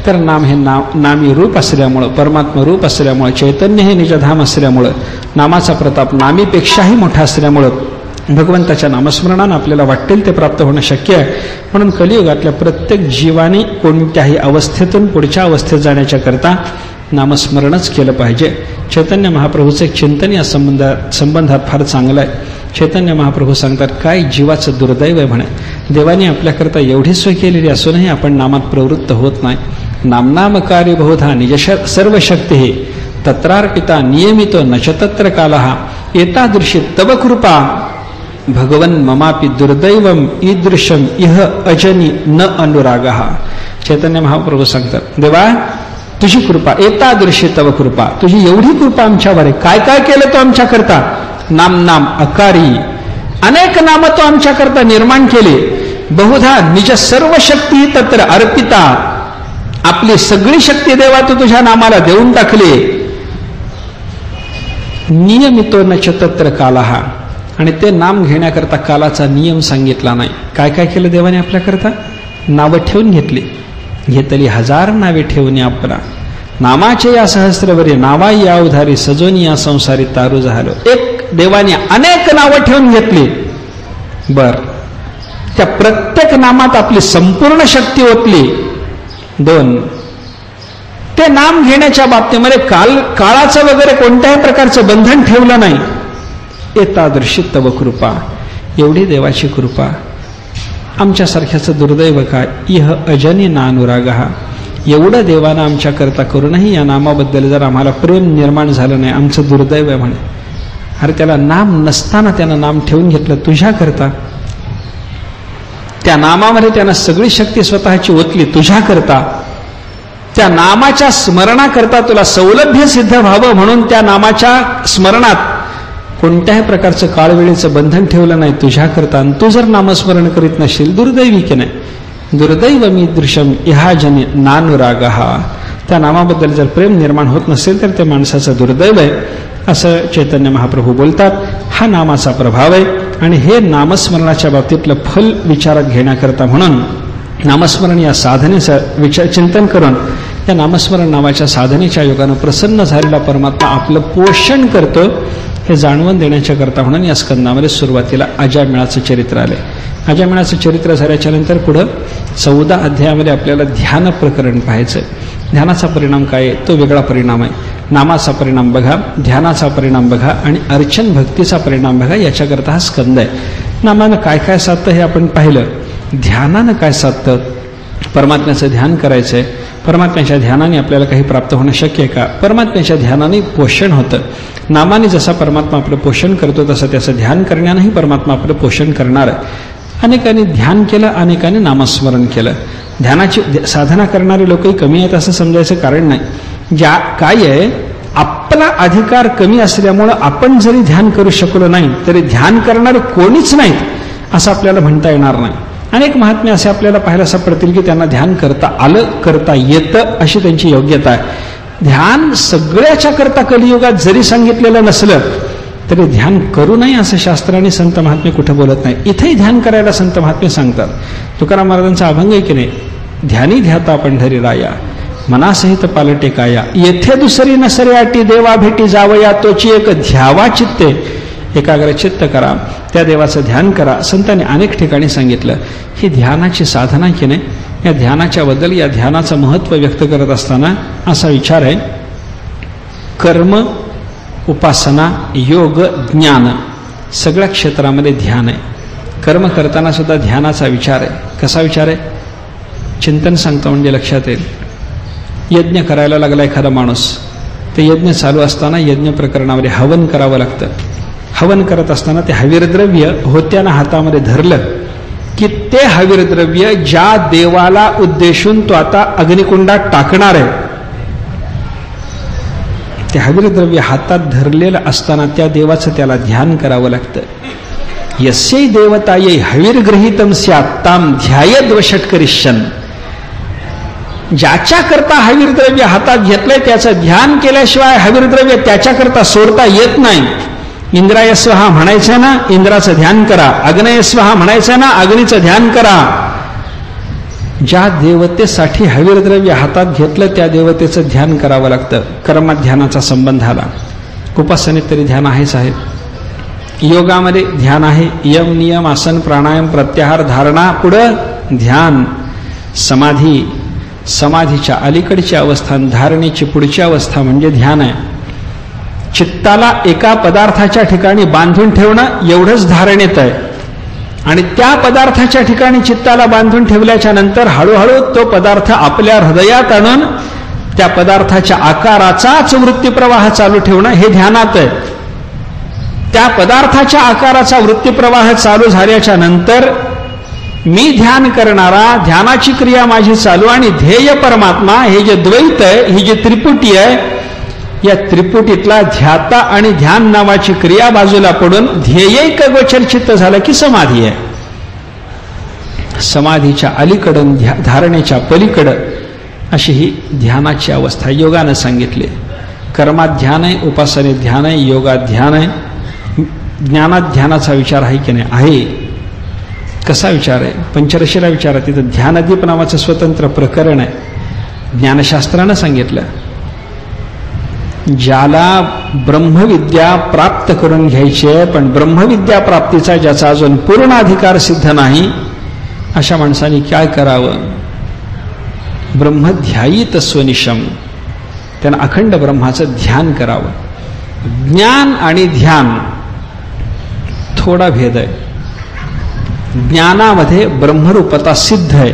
Speaker 2: तर नाम हे नामी रूप असल्यामुळं, परमात्मा रूप असल्यामुळं, चैतन्य हे निजधाम असल्यामुळं, नामाचा प्रताप नामीपेक्षाही मोठा असल्यामुळं भगवंताच्या नामस्मरणानं आपल्याला वाटेल ते प्राप्त होणं शक्य आहे. म्हणून कलियुगातल्या प्रत्येक जीवाने कोणत्याही अवस्थेतून पुढच्या अवस्थेत जाण्याच्या करता नामस्मरणच केलं पाहिजे. चैतन्य महाप्रभूचं एक चिंतन या संबंधात फार चांगलं आहे. चैतन्य महाप्रभू सांगतात, काय जीवाचं दुर्दैव आहे म्हणे, देवाने आपल्याकरता एवढी सोय केलेली असूनही आपण नामात प्रवृत्त होत नाही. नामनामकारी बहुधा निज सर्व शक्ती हे तत्रार्पिता नियमितो नच तत्र कालः एतादृशी तव कृपा भगवन् ममापि दुर्दैवम ईदृशम इह अजनी न अनुरागः. चैतन्य महाप्रभू सांगतात, देवा तुझी कृपा, एतादृशी तव कृपा, तुझी एवढी कृपा आमच्यावर आहे. काय काय केलं तो आमच्याकरता? नाम नाम अकारी, अनेक नाम तो आमच्याकरता निर्माण केले. बहुधा निज सर्व शक्ती तत्र अर्पिता, आपली सगळी शक्ती देवा तू तुझ्या नामाला देऊन टाकली. नियमितो न च तत्र कालः, आणि ते नाम घेण्याकरता कालाचा नियम सांगितला नाही. काय काय केलं देवाने आपल्याकरता? नावं ठेवून घेतली. घेतली 1000 नावे ठेवून आपला, नामाचे या सहस्रवरी नावा या उधारी सजोनी या संसारी तारू झालो. एक देवाने अनेक नावं ठेवून घेतली. बर, त्या प्रत्येक नामात आपली संपूर्ण शक्ती ओतली. 2, ते नाम घेण्याच्या बाबतीमध्ये काळाचं वगैरे कोणत्याही प्रकारचं बंधन ठेवलं नाही. एतादृशी तव कृपा, एवढी देवाची कृपा. आमच्यासारख्याचं दुर्दैव काय? इह अजनी नानुराग, एवढं देवानं आमच्याकरता करूनही या नामाबद्दल जर आम्हाला प्रेम निर्माण झालं नाही, आमचं दुर्दैव आहे म्हणे. अरे त्याला नाम नसताना त्यानं नाम ठेवून घेतलं तुझ्याकरता. त्या नामामध्ये त्यानं सगळी शक्ती स्वतःची ओतली तुझ्याकरता. त्या नामाच्या स्मरणाकरता तुला सौलभ्य सिद्ध व्हावं म्हणून त्या नामाच्या स्मरणात कोणत्याही प्रकारचं काळवेळेचं बंधन ठेवलं नाही तुझ्याकरता. आणि तू जर नामस्मरण करीत नशील, दुर्दैवी की नाही? दुर्दैव मी दृश्यम इहाजने नानुराग, त्या नामाबद्दल जर प्रेम निर्माण होत नसेल तर ते माणसाचं दुर्दैव आहे, असं चैतन्य महाप्रभू बोलतात. हा नामाचा प्रभाव आहे. आणि हे नामस्मरणाच्या बाबतीतलं फल विचारात घेण्याकरता म्हणून नामस्मरण या साधनेचं चिंतन करून या नामस्मरण नावाच्या साधनेच्या योगानं प्रसन्न झालेला परमात्मा आपलं पोषण करतो हे जाणवून देण्याच्या करता म्हणून या स्कंदामध्ये सुरुवातीला अजामिळाचं चरित्र आले. अजामिळाचं चरित्र झाल्याच्या नंतर पुढं 14 अध्यायामध्ये आपल्याला ध्यान प्रकरण पाहायचं. ध्यानाचा परिणाम काय आहे? तो वेगळा परिणाम आहे. नामाचा परिणाम बघा, ध्यानाचा परिणाम बघा आणि अर्चन भक्तीचा परिणाम बघा. याच्याकरता हा स्कंद आहे. नामानं काय काय साधतं हे आपण पाहिलं. ध्यानानं काय साधतं? परमात्म्याचं ध्यान करायचं आहे. परमात्म्याच्या ध्यानाने आपल्याला काही प्राप्त होणं शक्य आहे का? परमात्म्याच्या ध्यानाने पोषण होतं. नामाने जसा परमात्मा आपलं पोषण करतो तसं त्याचं ध्यान करण्यानेही परमात्मा आपलं पोषण करणार आहे. अनेकांनी ध्यान केलं, अनेकांनी नामस्मरण केलं. ध्यानाची साधना करणारे लोकही कमी आहेत असं समजायचं कारण नाही. काय आहे, आपला अधिकार कमी असल्यामुळं आपण जरी ध्यान करू शकलो नाही तरी ध्यान करणारे कोणीच नाहीत असं आपल्याला म्हणता येणार नाही. अनेक महात्मे असे आपल्याला पाहायला सापडतील की त्यांना ध्यान करता आलं, करता येतं, अशी त्यांची योग्यता आहे. ध्यान सगळ्याच्या करता कलियुगात जरी सांगितलेलं नसलं तरी ध्यान करू नये असं शास्त्राने संत महात्मे कुठं बोलत नाही. इथेही ध्यान करायला संत महात्मे सांगतात. तुकाराम महाराजांचा अभंग आहे की नाही, ध्यानी ध्याता पंढरी राया मनासहित पालटे काया, येथे दुसरी नसरे आटी देवा भेटी जावया तोची एक ध्यावा चित्ते, एकाग्र चित्त करा, त्या देवाचं ध्यान करा. संतांनी अनेक ठिकाणी सांगितलं. ही ध्यानाची साधना की नाही, या ध्यानाच्या बद्दल या ध्यानाचं महत्त्व व्यक्त करत असताना असा विचार आहे, कर्म, उपासना, योग, ज्ञान सगळ्या क्षेत्रामध्ये ध्यान आहे. कर्म करताना सुद्धा ध्यानाचा विचार आहे. कसा विचार आहे? चिंतन सांगतो म्हणजे लक्षात येईल. यज्ञ करायला लागला एखादा माणूस, ते यज्ञ चालू असताना यज्ञ प्रकरणामध्ये हवन करावं लागतं. हवन करत असताना ते हवीरद्रव्य होत्यानं हातामध्ये धरलं की ते हवीरद्रव्य ज्या देवाला उद्देशून तो आता अग्निकुंडात टाकणार आहे, ते हवीरद्रव्य हातात धरलेलं असताना त्या देवाचं त्याला ध्यान करावं लागतं. यस्यै देवतायै हवीरगृहीतम स्यात् ताम ध्यायद्वषट्करिष्यन्, ज्याच्याकरता हवीरद्रव्य हातात घेतलंय त्याचं ध्यान केल्याशिवाय हवीरद्रव्य त्याच्याकरता सोडता येत नाही. इंद्राय स्वहा म्हणायचं ना, इंद्राचं ध्यान करा. अग्नय स्वहा म्हणायचं ना, अग्नीचं ध्यान करा. ज्या देवतेसाठी हवीरद्रव्य हातात घेतलं त्या देवतेचं ध्यान करावं लागतं. कर्मात ध्यानाचा संबंध आला. उपासनेत तरी ध्यान आहेच आहे. योगामध्ये ध्यान आहे. यम, नियम, आसन, प्राणायाम, प्रत्याहार, धारणा, पुढं ध्यान. समाधी, समाधीच्या अलीकडची अवस्था, धारणेची पुढची अवस्था म्हणजे ध्यान आहे. चित्ताला एका पदार्थाच्या ठिकाणी बांधून ठेवणं एवढंच धारणेत आहे. आणि त्या पदार्थाच्या ठिकाणी चित्ताला बांधून ठेवल्याच्या नंतर हळूहळू तो पदार्थ आपल्या हृदयात आणून त्या पदार्थाच्या आकाराचाच वृत्तीप्रवाह चालू ठेवणं हे ध्यानात आहे. त्या पदार्थाच्या आकाराचा वृत्तीप्रवाह चालू झाल्याच्या नंतर मी ध्यान करणारा, ध्येयाची क्रिया माझी चालू आणि ध्येय परमात्मा, हे जे द्वैत आहे, ही जी त्रिपुटी आहे, या त्रिपुटीतला ध्याता आणि ध्यान नावाची क्रिया बाजूला पडून ध्येयैक गोचर चित्त झालं की समाधी आहे. समाधीच्या अलीकडं, धारणेच्या पलीकडं अशी ही ध्यानाची अवस्था योगानं सांगितली. कर्मात ध्यान आहे, उपासनेत ध्यान आहे, योगात ध्यान आहे, ज्ञानात ध्यानाचा विचार आहे की नाही? आहे. कसा विचार आहे? पंचरशीला विचार आहे. तिथं ध्यानदीप नावाचं स्वतंत्र प्रकरण आहे. ज्ञानशास्त्रानं सांगितलं, ज्याला ब्रह्मविद्या प्राप्त करून घ्यायची आहे पण ब्रह्मविद्या प्राप्तीचा ज्याचा अजून पूर्ण अधिकार सिद्ध नाही, अशा माणसाने काय करावं? ब्रह्मध्यायी स्वनिशम, त्यानं अखंड ब्रह्माचं ध्यान करावं. ज्ञान आणि ध्यान थोडा भेद आहे. ज्ञानामध्ये ब्रह्मरूपता सिद्ध आहे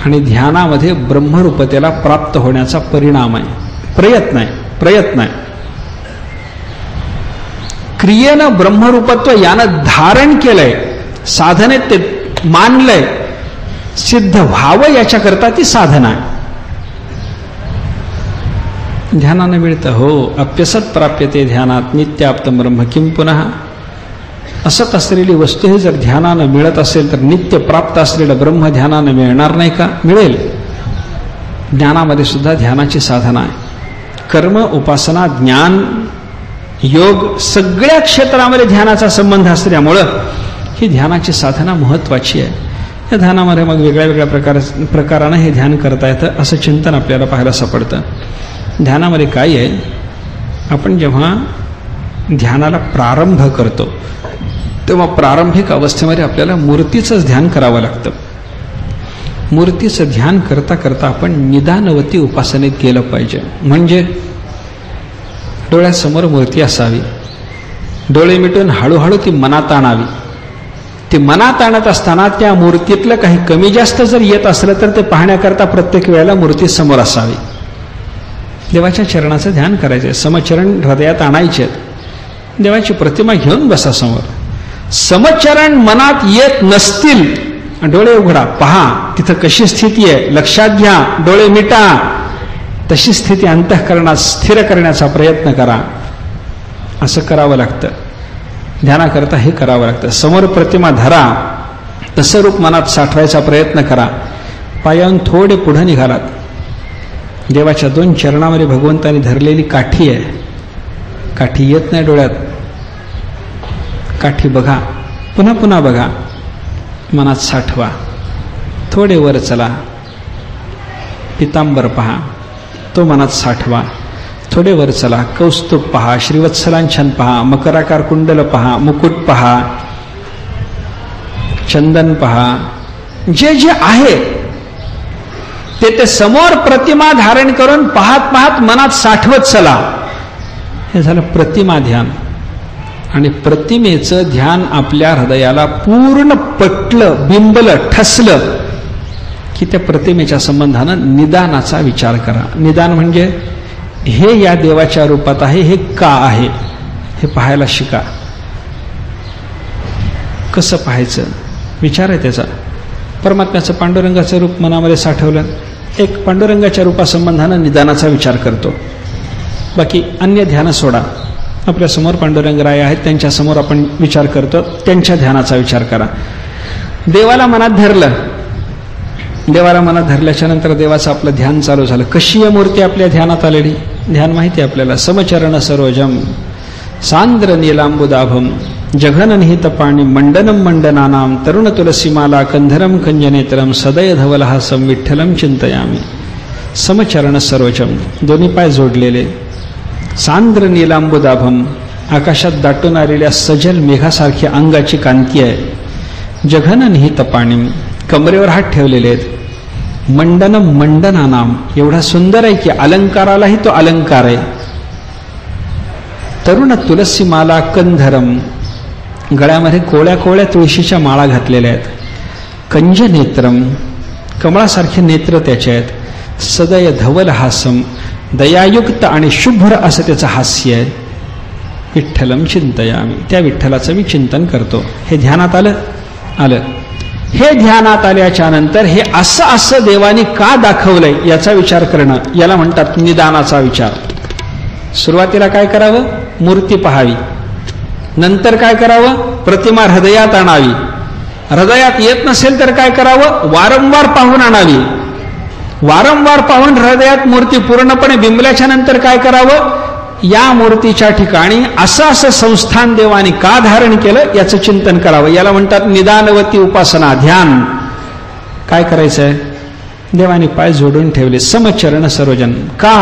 Speaker 2: आणि ध्यानामध्ये ब्रह्मरूपतेला प्राप्त होण्याचा परिणाम आहे, प्रयत्न आहे. क्रियेनं ब्रह्मरूपत्व यानं धारण केलंय, साधनेत ते मानलंय, सिद्ध व्हावं याच्याकरता ती साधना आहे. ध्यानानं मिळतं. हो, अप्यसत प्राप्यते ध्यानात नित्याप्तम ब्रह्म किं पुनः. असत असलेली वस्तू ही जर ध्यानानं मिळत असेल तर नित्य प्राप्त असलेलं ब्रह्म ध्यानानं मिळणार नाही का? मिळेल. ज्ञानामध्ये सुद्धा ध्यानाची साधना आहे. कर्म, उपासना, ज्ञान, योग सगळ्या क्षेत्रामध्ये ध्यानाचा संबंध असल्यामुळं ही ध्यानाची साधना महत्त्वाची आहे. या ध्यानामध्ये मग वेगळ्या वेगळ्या प्रकारानं हे ध्यान करता येतं, असं चिंतन आपल्याला पाहायला सापडतं. ध्यानामध्ये काय आहे? आपण जेव्हा ध्यानाला प्रारंभ करतो तेव्हा प्रारंभिक अवस्थेमध्ये आपल्याला मूर्तीचंच ध्यान करावं लागतं. मूर्तीचं ध्यान करता करता आपण निदानवती उपासनेत गेलं पाहिजे. म्हणजे डोळ्यासमोर मूर्ती असावी, डोळे मिटून हळूहळू ती मनात आणावी. ती मनात आणत असताना त्या मूर्तीतलं काही कमी जास्त जर येत असलं तर ते पाहण्याकरता प्रत्येक वेळेला मूर्ती समोर असावी. देवाच्या चरणाचं ध्यान करायचं, समचरण हृदयात आणायचे. देवाची प्रतिमा घेऊन बसा समोर. समचरण मनात येत नसतील, डोळे उघडा, पहा तिथं कशी स्थिती आहे, लक्षात घ्या, डोळे मिटा. तशी स्थिती अंतःकरणात स्थिर करण्याचा प्रयत्न करा. असं करावं लागतं. ध्यानाकरता हे करावं लागतं. समोर प्रतिमा धरा, तसं रूप मनात साठवायचा प्रयत्न करा. पायावून थोडे पुढे निघालात. देवाच्या 2 चरणामध्ये भगवंताने धरलेली काठी आहे. काठी येत नाही डोळ्यात, काठी बघा, पुन्हा पुन्हा बघा, मनात साठवा. थोडे वर चला, पितांबर पहा, तो मनात साठवा. थोडे वर चला, कौस्तुभ पहा, श्रीवत्सलांछन पहा, मकराकार कुंडल पहा, मुकुट पहा, चंदन पहा. जे जे आहे ते समोर प्रतिमा धारण करून पाहत पाहत मनात साठवत चला. हे झालं प्रतिमा ध्यान. आणि प्रतिमेचं ध्यान आपल्या हृदयाला पूर्ण पटलं, बिंबलं, ठसलं की त्या प्रतिमेच्या संबंधानं निदानाचा विचार करा. निदान म्हणजे हे या देवाच्या रूपात आहे, हे का आहे हे पाहायला शिका. कसं पाहायचं विचार आहे त्याचा. परमात्म्याचं पांडुरंगाचं रूप मनामध्ये साठवलं, एक पांडुरंगाच्या रूपासंबंधानं निदानाचा विचार करतो. बाकी अन्य ध्यान सोडा. आपल्यासमोर पांडुरंगराय आहेत, त्यांच्यासमोर आपण विचार करतो, त्यांच्या ध्यानाचा विचार करा. देवाला मनात धरलं, देवाला मनात धरल्याच्या नंतर देवाचं आपलं ध्यान चालू झालं. कशी आहे मूर्ती आपल्या ध्यानात आलेली? ध्यान माहिती आहे आपल्याला. समचरण सरोजम सांद्र नीलांबुदाभम जघननिहित पाणी मंडनम मंडनानाम तरुण तुलसीमाला कंधरम कंजनेत्रम सदय धवलहासम विठ्ठलम चिंतयामी. समचरण सरोजम, दोन्ही पाय जोडलेले. सांद्र नीलांबुदाभम, आकाशात दाटून आलेल्या सजल मेघासारखी अंगाची कांती आहे. जघननिहित पाणी, कमरेवर हात ठेवलेले आहेत. मंडनम मंडनानाम, एवढा सुंदर आहे की अलंकारालाही तो अलंकार आहे. तरुण तुलसी माला कंधरम, गळ्यामध्ये कोळ्या कोळ्या तुळशीच्या माळा घातलेल्या आहेत. कंज नेत्रम, कमळासारखे नेत्र त्याचे आहेत. सदय धवल हासम, दयायुक्त आणि शुभ्र असं त्याचं हास्य आहे. विठ्ठलम चिंतयामी, त्या विठ्ठलाचं मी चिंतन करतो. हे ध्यानात आलं. हे ध्यानात आल्याच्या नंतर हे असं असं देवाने का दाखवलंय याचा विचार करणं, याला म्हणतात निदानाचा विचार. सुरुवातीला काय करावं? मूर्ती पाहावी. नंतर काय करावं? प्रतिमा हृदयात आणावी. हृदयात येत नसेल तर काय करावं? वारंवार पाहून आणावी. वारंवार पाहून हृदयात मूर्ती पूर्णपणे बिंबल्याच्या नंतर काय करावं? या मूर्तीच्या ठिकाणी असं असं संस्थान देवाने का धारण केलं याचं चिंतन करावं. याला म्हणतात निदानवती उपासना, ध्यान. काय करायचंय? देवाने पाय जोडून ठेवले, समचरण सरोजन. का?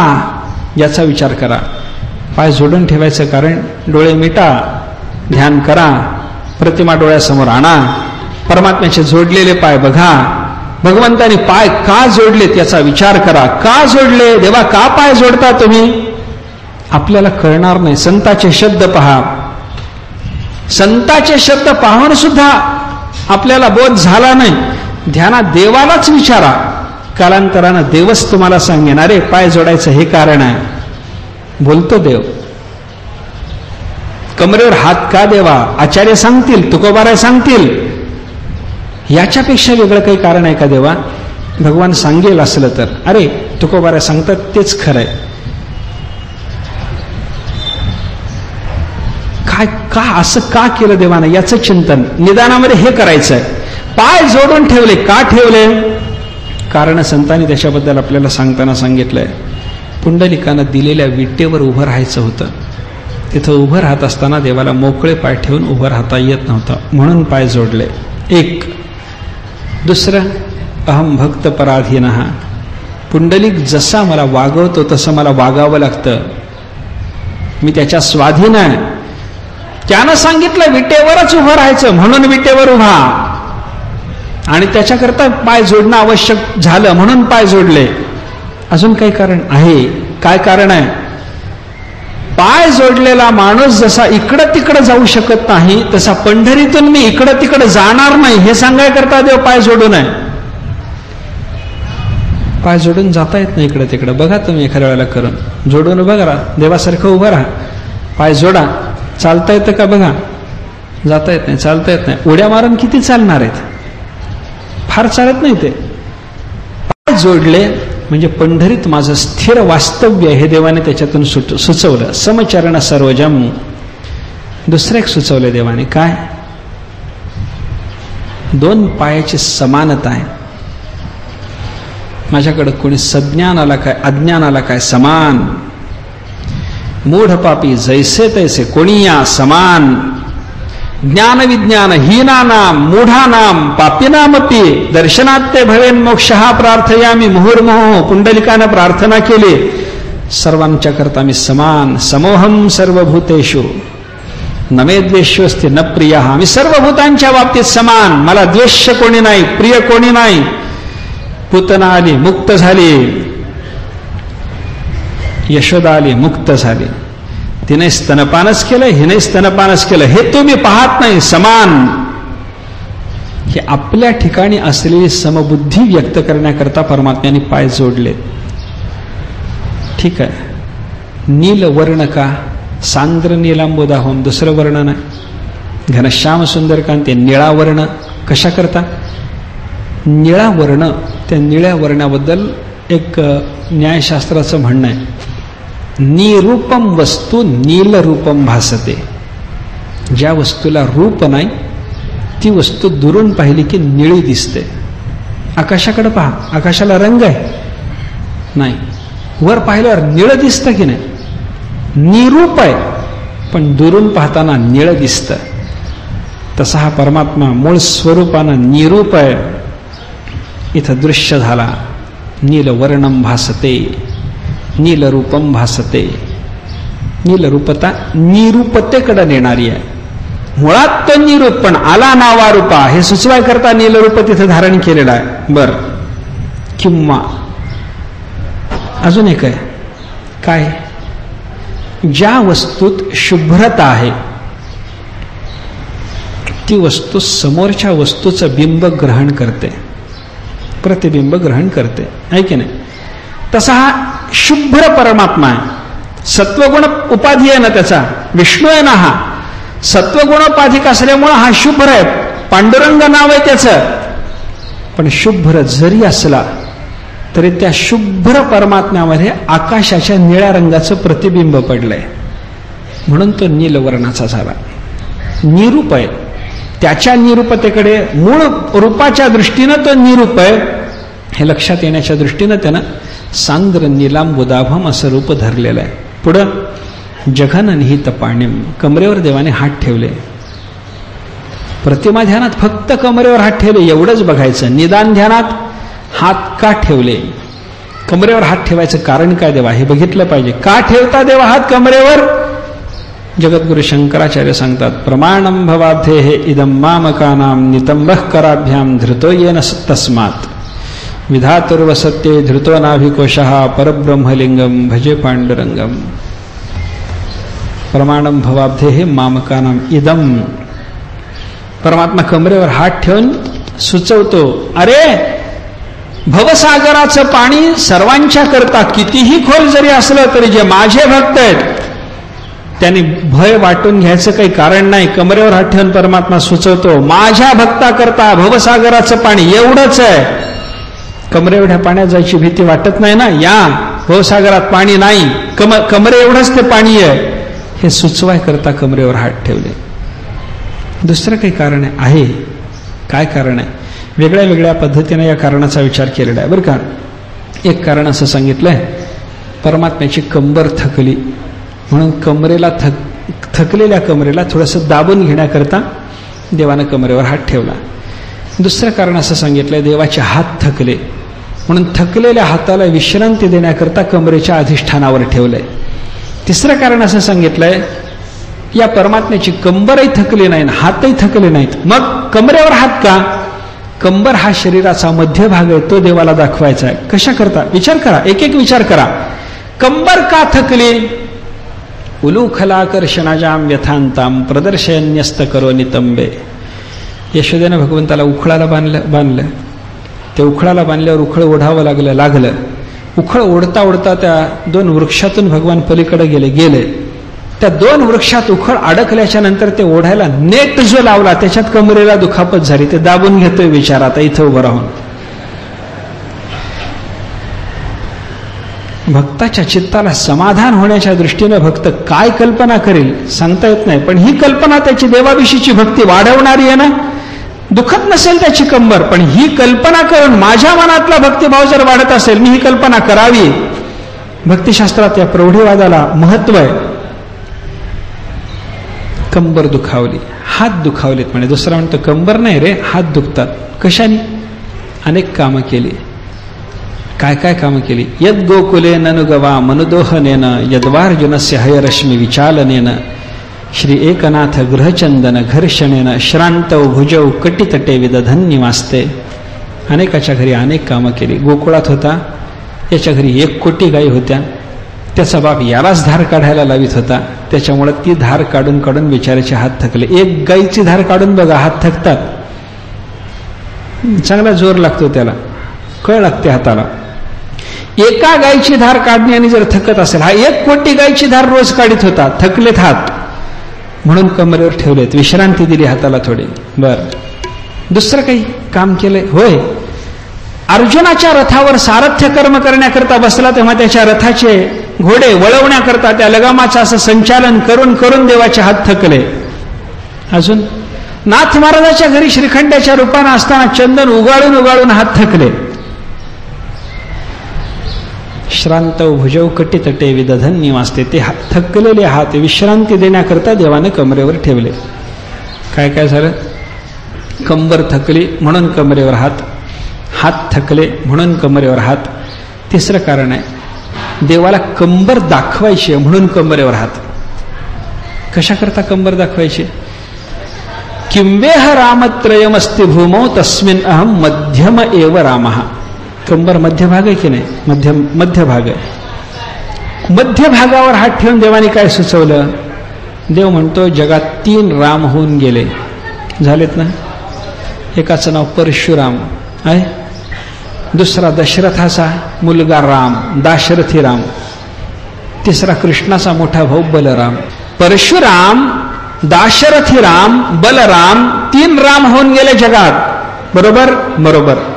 Speaker 2: याचा विचार करा. पाय जोडून ठेवायचं कारण डोळे मिटा, ध्यान करा, प्रतिमा डोळ्यासमोर आणा, परमात्म्याचे जोडलेले पाय बघा. भगवंतानी पाय का जोडलेत याचा विचार करा. का जोडले? देवा का पाय जोडता तुम्ही? आपल्याला कळणार नाही. संताचे शब्द पहा. संताचे शब्द पाहून सुद्धा आपल्याला बोध झाला नाही. ध्यानात देवालाच विचारा. कालांतरानं देवच तुम्हाला सांगेन, अरे पाय जोडायचं हे कारण आहे. बोलतो देव. कमरेवर हात का देवा? आचार्य सांगतील, तुकोबाराय सांगतील. याच्यापेक्षा वेगळं काही कारण आहे का देवा? भगवान सांगेल असलं तर. अरे तुकोबाराय सांगतात तेच खरंय. काय का असं का केलं देवानं याचं चिंतन निदानामध्ये हे करायचंय. पाय जोडून ठेवले. का ठेवले? कारण संतांनी त्याच्याबद्दल आपल्याला सांगताना सांगितलंय, पुंडलिकानं दिलेल्या विटेवर उभं राहायचं होतं. तिथं उभं राहत असताना देवाला मोकळे पाय ठेवून उभं राहता येत नव्हतं, म्हणून पाय जोडले. एक. दुसरं, अहम भक्त पराधीनः. पुंडलिक जसा मला वागवतो तसं मला वागावं लागतं. मी त्याच्या स्वाधीन आहे. त्यानं सांगितलं विटेवरच उभं राहायचं, म्हणून विटेवर उभा. आणि त्याच्याकरता पाय जोडणं आवश्यक झालं म्हणून पाय जोडले. अजून काही कारण आहे? काय कारण आहे? पाय जोडलेला माणूस जसा इकडं तिकडं जाऊ शकत नाही, तसा पंढरीतून मी इकडं तिकडं जाणार नाही हे सांगायकरता देव पाय जोडून आहे. पाय जोडून जाता येत नाही इकडं तिकडं. बघा तुम्ही एखाद्या वेळेला करून जोडून बघा, देवासारखं उभं राहा, पाय जोडा. चालता येतं का बघा? जाता येत नाही, चालता येत नाही. उड्या मारून किती चालणार आहेत? फार चालत नाही ते. पाय जोडले म्हणजे पंढरीत माझं स्थिर वास्तव्य हे देवाने त्याच्यातून सुचवलं. समचरण सर्वजम. दुसरं एक सुचवलं देवाने. काय? दोन पायाची समानता आहे. माझ्याकडं कोणी सज्ञान आला काय, अज्ञान आला काय, समान. मूढ पापी जैसे तैसे कोणीया समान. ज्ञान विज्ञान हीनानाम मूढानाम पापीनामपि दर्शनात्ते भवेन मोक्षः प्रार्थयामि मुहुर्मुहुः. पुंडलिकानं प्रार्थना केली, सर्वांच्या करता मी समान. समोहम सर्वभूतेषु न मे द्वेष्योस्ति न प्रियः. मी सर्वभूतांच्या बाबतीत समान. मला द्वेष कोणी नाही, प्रिय कोणी नाही. पूतना आली, मुक्त झाली. यशोदा आली, मुक्त झाली. तिने स्तनपानच केलं, हिने स्तनपानच केलं. हे तुम्ही पाहत नाही. समान. हे आपल्या ठिकाणी असलेली समबुद्धी व्यक्त करण्याकरता परमात्म्याने पाय जोडले. ठीक आहे. नील वर्ण का? सांद्र नीलांबोदाहोम. दुसरं वर्ण नाही. घनश्याम सुंदरकांती. निळा वर्ण कशा करता? निळा वर्ण, त्या निळ्या वर्णाबद्दल एक न्यायशास्त्राचं म्हणणं आहे. निरूपम वस्तू नीलरूपम भासते. ज्या वस्तूला रूप नाही ती वस्तू दुरून पाहिली की निळी दिसते. आकाशाकडे पहा, आकाशाला रंग आहे नाही, वर पाहिल्यावर निळं दिसतं की नाही? निरूप आहे पण दुरून पाहताना निळं दिसतं. तसा हा परमात्मा मूळ स्वरूपानं निरूप आहे. इथं दृश्य झाला. नीलवर्णम भासते, नीलरूपम भासते. नीलरूपता निरूपतेकडे नेणारी आहे. मुळात तो निरूप, पण आला नावारूपा हे सुचवाय करता नीलरूप तिथे धारण केलेला आहे. बर. किंवा अजून एक आहे. काय? ज्या वस्तूत शुभ्रता आहे ती वस्तू समोरच्या वस्तूचं बिंब ग्रहण करते, प्रतिबिंब ग्रहण करते, आहे की नाही? तसा हा शुभ्र परमात्मा आहे. सत्वगुण उपाधी आहे ना त्याचा, विष्णू आहे ना हा. सत्वगुणोपाधिक असल्यामुळं हा शुभ्र आहे. पांडुरंग नाव आहे त्याचं. पण शुभ्र जरी असला तरी त्या शुभ्र परमात्म्यामध्ये आकाशाच्या निळ्या रंगाचं प्रतिबिंब पडलंय, म्हणून तो नीलवर्णाचा झाला. निरूप आहे. त्याच्या निरूपतेकडे मूळ रूपाच्या दृष्टीनं तो निरूप आहे. हे लक्षात येण्याच्या दृष्टीनं त्यानं सांद्र निलांबुदाभम असं रूप धरलेलं आहे. पुढं जघन निहित पाणिम, कमरेवर देवाने हात ठेवले. प्रतिमा ध्यानात फक्त कमरेवर हात ठेवले एवढंच बघायचं. निदान ध्यानात हात का ठेवले, कमरेवर हात ठेवायचं कारण काय देवा हे बघितलं पाहिजे. का ठेवता देवा हात कमरेवर? जगद्गुरु शंकराचार्य सांगतात, प्रमाणं भवाब्धे हे इदं मामकानां नितंबः कराभ्याम धृतो येन तस्मात् विधातुर्वसत्ये धृतो नाभिकोशः परब्रह्मलिंगम भजे पांडुरंगम. प्रमाणं भवाब्धे हे मामकानां इदं, परमात्मा कमरेवर हात ठेवून सुचवतो, अरे भवसागराचं पाणी सर्वांच्या करता कितीही खोल जरी असलं तरी जे माझे भक्त आहेत त्यांनी भय वाटून घ्यायचं काही कारण नाही. कमरेवर हात ठेवून परमात्मा सुचवतो, माझ्या भक्ता करता भवसागराचं पाणी एवढंच आहे. कमरेएवढ्या पाण्यात जायची भीती वाटत नाही ना. या भवसागरात पाणी नाही, कमरे एवढंच ते पाणी आहे हे सुचवाय करता कमरेवर हात ठेवले. दुसरं काही कारण आहे? काय कारण आहे? वेगळ्या वेगळ्या पद्धतीने या कारणाचा विचार केलेला आहे बरं का. एक कारण असं सांगितलंय, परमात्म्याची कंबर थकली म्हणून कमरेला थकलेल्या कमरेला थोडंसं दाबून घेण्याकरता देवानं कमरेवर हात ठेवला. दुसरं कारण असं सांगितलंय, देवाचे हात थकले म्हणून थकलेल्या हाताला विश्रांती देण्याकरता कमरेच्या अधिष्ठानावर ठेवलंय. तिसरं कारण असं सांगितलंय, या परमात्म्याची कंबरही थकली नाही, हातही थकले नाहीत, मग कमरेवर हात का? कंबर हा शरीराचा मध्य भाग आहे, तो देवाला दाखवायचा आहे. कशा करता? विचार करा, एक एक विचार करा. कंबर का थकली? उलूखलाकर्षणाजाम व्यथांताम प्रदर्शन्यस्त करो नितंबे. यशोदेनं भगवंताला उखळाला बांधलं. ते उखळाला बांधल्यावर उखळ ओढावं लागलं. उखळ ओढता ओढता त्या 2 वृक्षातून भगवान पलीकडे गेले. त्या 2 वृक्षात उखळ अडकल्याच्या नंतर ते ओढायला नेट जो लावला त्याच्यात कमरेला दुखापत झाली. ते दाबून घेतोय विचार आता इथं उभं राहून. भक्ताच्या चित्ताला समाधान होण्याच्या दृष्टीनं भक्त काय कल्पना करेल सांगता येत नाही, पण ही कल्पना त्याची देवाविषयीची भक्ती वाढवणारी आहे ना. दुखत नसेल त्याची कंबर, पण ही कल्पना करून माझ्या मनातला भक्तिभाव जर वाढत असेल, मी ही कल्पना करावी. भक्तिशास्त्रात या प्रौढीवादाला महत्व आहे. कंबर दुखावली, हात दुखावलेत म्हणे. दुसरा म्हणतो कंबर नाही रे, हात दुखतात. कशाने? अनेक कामं केली. काय काय कामं केली? यद गोकुले ननुगवा मनुदोहनेन यद्वार्जुनस्य हयरश्मी विचालनेन श्री एकनाथ गृहचंदन घर्षणेन श्रांतौ भुजौ कटितटे विदधन्य वास्ते. अनेकाच्या घरी अनेक कामं केली. गोकुळात होता, याच्या घरी 1 कोटी गायी होत्या. त्याचा बाप यालाच धार काढायला लावित होता, त्याच्यामुळे ती धार काढून काढून बिचाऱ्याचे हात थकले. 1 गायीची धार काढून बघा, हात थकतात. चांगला जोर लागतो, त्याला कळ लागते हाताला. एका गायीची धार काढण्याने जर थकत असेल, हा 1 कोटी गायीची धार रोज काढीत होता, थकलेत हात म्हणून कमरेवर ठेवलेत, विश्रांती दिली हाताला थोडी. बर, दुसरं काही काम केलंय? होय, अर्जुनाच्या रथावर सारथ्य कर्म करण्याकरता बसला तेव्हा त्याच्या रथाचे घोडे वळवण्याकरता त्या लगामाचं असं संचालन करून करून देवाचे हात थकले. अजून नाथ महाराजाच्या घरी श्रीखंडाच्या रूपानं असताना चंदन उगाळून उगाळून हात थकले. श्रांत भुजौ कटितटे विदधन्य वास्ते. ते थकलेले हात विश्रांती देण्याकरता देवाने कमरेवर ठेवले. काय काय झालं? कंबर थकली म्हणून कमरेवर हात, हात थकले म्हणून कमरेवर हात. तिसरं कारण आहे, देवाला कंबर दाखवायची म्हणून कमरेवर हात. कशा करता कंबर दाखवायची? किंबेह रामत्रयमस्ति भूमौ तस्मिन् अहम मध्यम एव रामः. कंबर मध्यभाग आहे की नाही? मध्यभाग आहे. मध्यभागावर हात ठेवून देवाने काय सुचवलं? देव म्हणतो जगात 3 राम होऊन गेले, झालेत ना. एकाचं नाव परशुराम आहे, दुसरा दशरथाचा मुलगा राम, दाशरथी राम, तिसरा कृष्णाचा मोठा भाऊ बलराम. परशुराम, दाशरथी राम, बलराम, 3 राम होऊन गेले जगात. बरोबर? बरोबर.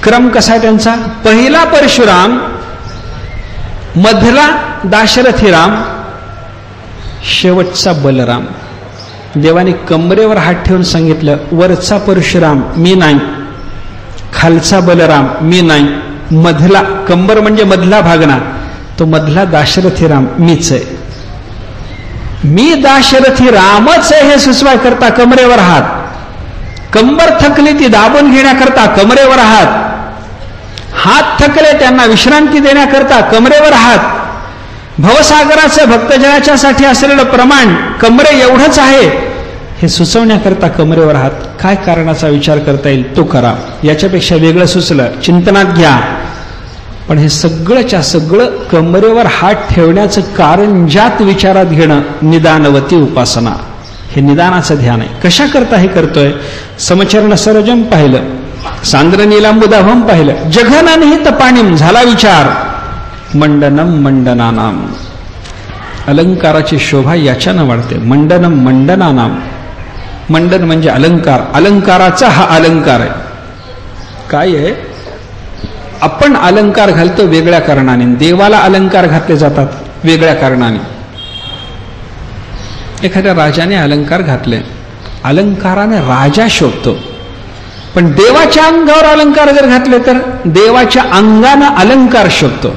Speaker 2: क्रम कसा आहे त्यांचा? पहिला परशुराम, मधला दाशरथी राम, शेवटचा बलराम. देवाने कमरेवर हात ठेवून सांगितलं, वरचा परशुराम मी नाही, खालचा बलराम मी नाही, मधला कंबर म्हणजे मधला भाग ना, तो मधला दाशरथी राम मीच आहे. मी दाशरथी रामच आहे हे सुचवायकरता कमरेवर हात, कंबर थकली ती दाबून घेण्याकरता कमरेवर हात, हात थकले त्यांना विश्रांती देण्याकरता कमरेवर हात. भवसागराचं भक्तजनाच्या साठी असलेलं प्रमाण कमरे एवढंच आहे हे सुचवण्याकरता कमरेवर हात. काय कारणाचा विचार करता येईल तो करा, याच्यापेक्षा वेगळं सुचलं चिंतनात घ्या. पण हे सगळंच्या सगळं कमरेवर हात ठेवण्याचं कारण ज्यात विचारात घेणं निदानवती उपासना, हे निदानाचं ध्यान आहे. कशा करता हे करतोय? समचरण सरोजम पाहिलं, सांद्र नीलांबुदाभम पाहिलं, जघननिहित पाणीम झाला विचार, मंडनम मंडनानाम. अलंकाराची शोभा याच्यानं वाढते. मंडनम मंडनानाम, मंडन म्हणजे अलंकार, अलंकाराचा हा अलंकार आहे. काय आहे? आपण अलंकार घालतो वेगळ्या कारणाने, देवाला अलंकार घातले जातात वेगळ्या कारणाने. एखाद्या राजाने अलंकार घातले, अलंकाराने राजा शोभतो, पण देवाच्या अंगावर अलंकार जर घातले तर देवाच्या अंगानं अलंकार शोभतो.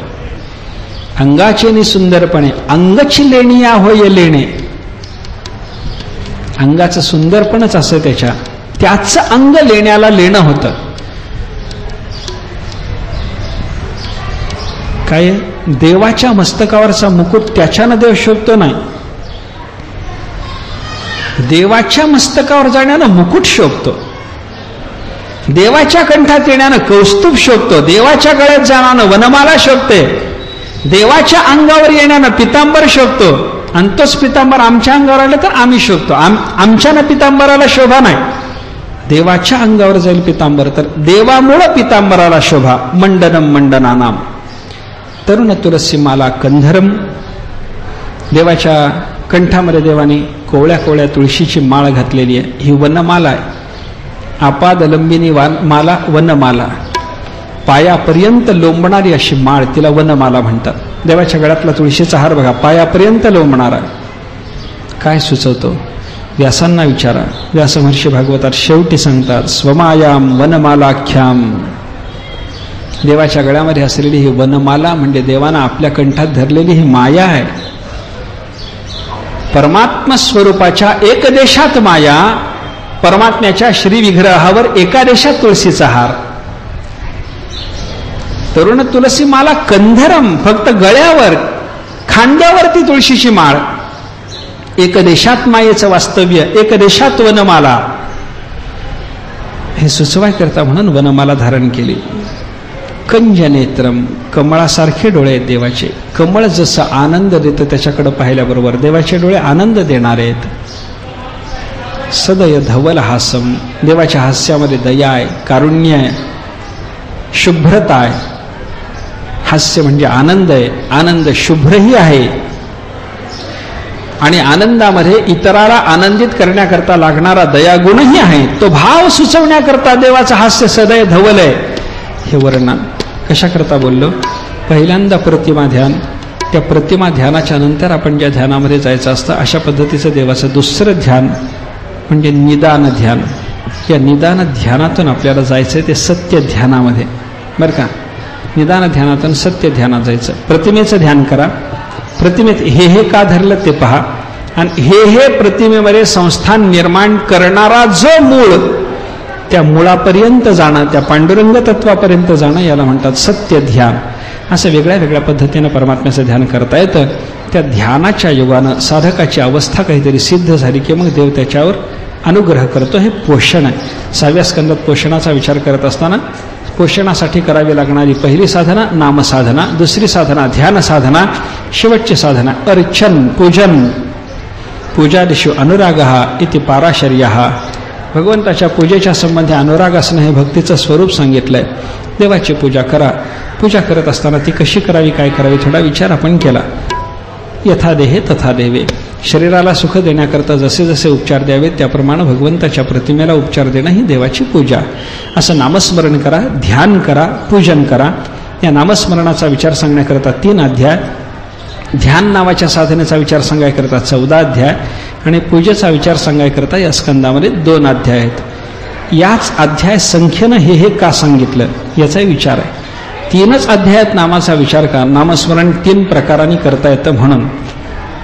Speaker 2: अंगाचे नि सुंदरपणे अंगची लेणिया होय लेणे. अंगाचं सुंदरपणच असं त्याचं अंग लेण्याला लेणं होतं. काय? देवाच्या मस्तकावरचा मुकुट त्याच्यानं देव शोभतो नाही, देवाच्या मस्तकावर जाण्यानं मुकुट शोभतो, देवाच्या कंठात येण्यानं कौस्तुभ शोभतो, देवाच्या गळ्यात जाण्यानं वनमाला शोभते, देवाच्या अंगावर येण्यानं पितांबर शोभतो. आणि तोच पितांबर आमच्या अंगावर आलं तर आम्ही शोभतो. आमच्यानं पितांबराला शोभा नाही, देवाच्या अंगावर जाईल पितांबर तर देवामुळं पितांबराला शोभा. मंडनम मंडनानाम. तरुण तुलसी माला कंधरम. देवाच्या कंठामध्ये देवाने कोवळ्या कोवळ्या तुळशीची माळ घातलेली आहे, ही वनमाला आहे. आपादलंबिनी माला वनमाला, पायापर्यंत लोंबणारी अशी माळ तिला वनमाला म्हणतात. देवाच्या गळ्यातला तुळशीचा हार बघा, पायापर्यंत लोंबणारा. काय सुचवतो? व्यासांना विचारा. व्यास महर्षी भागवतात शेवटी सांगतात, स्वमायाम वनमालाख्याम. देवाच्या गळ्यामध्ये असलेली ही वनमाला म्हणजे देवानं आपल्या कंठात धरलेली ही माया आहे. परमात्मा स्वरूपाच्या एक देशात माया, परमात्म्याच्या श्रीविग्रहावर एका देशात तुळशीचा हार. तरुण तुलसी माला कंधरम, फक्त गळ्यावर खांद्यावरती तुळशीची माळ. एक देशात मायेचं वास्तव्य, एक देशात वनमाला, हे सुचवाय करता म्हणून वनमाला धारण केली. कंजनेत्रम, कमळासारखे डोळे आहेत देवाचे. कमळ जसं आनंद देतं त्याच्याकडे पाहिल्याबरोबर देवाचे डोळे आनंद देणारे आहेत. सदय धवल हासम, देवाच्या हास्यामध्ये दया आहे, कारुण्य आहे, शुभ्रता आहे. हास्य म्हणजे आनंद आहे, आनंद शुभ्रही आहे. आणि आनंदामध्ये इतराला आनंदित करण्याकरता लागणारा दयागुणही आहे. तो भाव सुचवण्याकरता देवाचं हास्य सदय धवल आहे. हे वर्णन कशाकरता बोललो? पहिल्यांदा प्रतिमा ध्यान, त्या प्रतिमा ध्यानाच्या नंतर आपण ज्या ध्यानामध्ये जायचं असतं अशा पद्धतीचं देवाचं दुसरं ध्यान म्हणजे निदान ध्यान. या निदान ध्यानातून आपल्याला जायचं आहे ते सत्य ध्यानामध्ये, बरं का? निदान ध्यानातून सत्य ध्यानात जायचं. प्रतिमेचं ध्यान करा. प्रतिमेत हे का धरलं ते पहा, आणि हे प्रतिमेमध्ये संस्थान निर्माण करणारा जो मूळ, त्या मुळापर्यंत जाणं, त्या पांडुरंग तत्वापर्यंत जाणं, याला म्हणतात सत्य ध्यान. असं वेगळ्या वेगळ्या पद्धतीनं परमात्म्याचं ध्यान करता येतं. त्या ध्यानाच्या योगानं साधकाची अवस्था काहीतरी सिद्ध झाली की मग देव त्याच्यावर अनुग्रह करतो. हे पोषण आहे. 6व्या स्कंदात पोषणाचा विचार करत असताना पोषणासाठी करावी लागणारी पहिली साधना नामसाधना, दुसरी साधना ध्यान साधना, शेवटची साधना अर्चन पूजन. पूजादिषु अनुरागः इति पाराशर्यः. भगवंताच्या पूजेच्या संबंधी अनुराग असणं हे भक्तीचं स्वरूप सांगितलं आहे. देवाची पूजा करा. पूजा करत असताना ती कशी करावी, काय करावी, थोडा विचार आपण केला. यथा देहे तथा देवे. शरीराला सुख देण्याकरता जसे जसे उपचार द्यावेत त्याप्रमाणे भगवंताच्या प्रतिमेला उपचार देणं ही देवाची पूजा. असं नामस्मरण करा, ध्यान करा, पूजन करा. या नामस्मरणाचा विचार सांगण्याकरता 3 अध्याय, ध्यान नावाच्या साधनेचा विचार सांगायकरता 14 अध्याय आणि पूजेचा विचार सांगायकरता या स्कंदामध्ये 2 अध्याय आहेत. याच अध्याय संख्येनं हे का सांगितलं याचाही विचार आहे. 3च अध्यायात नामाचा विचार का, नामस्मरण 3 प्रकारांनी करता येतं म्हणून.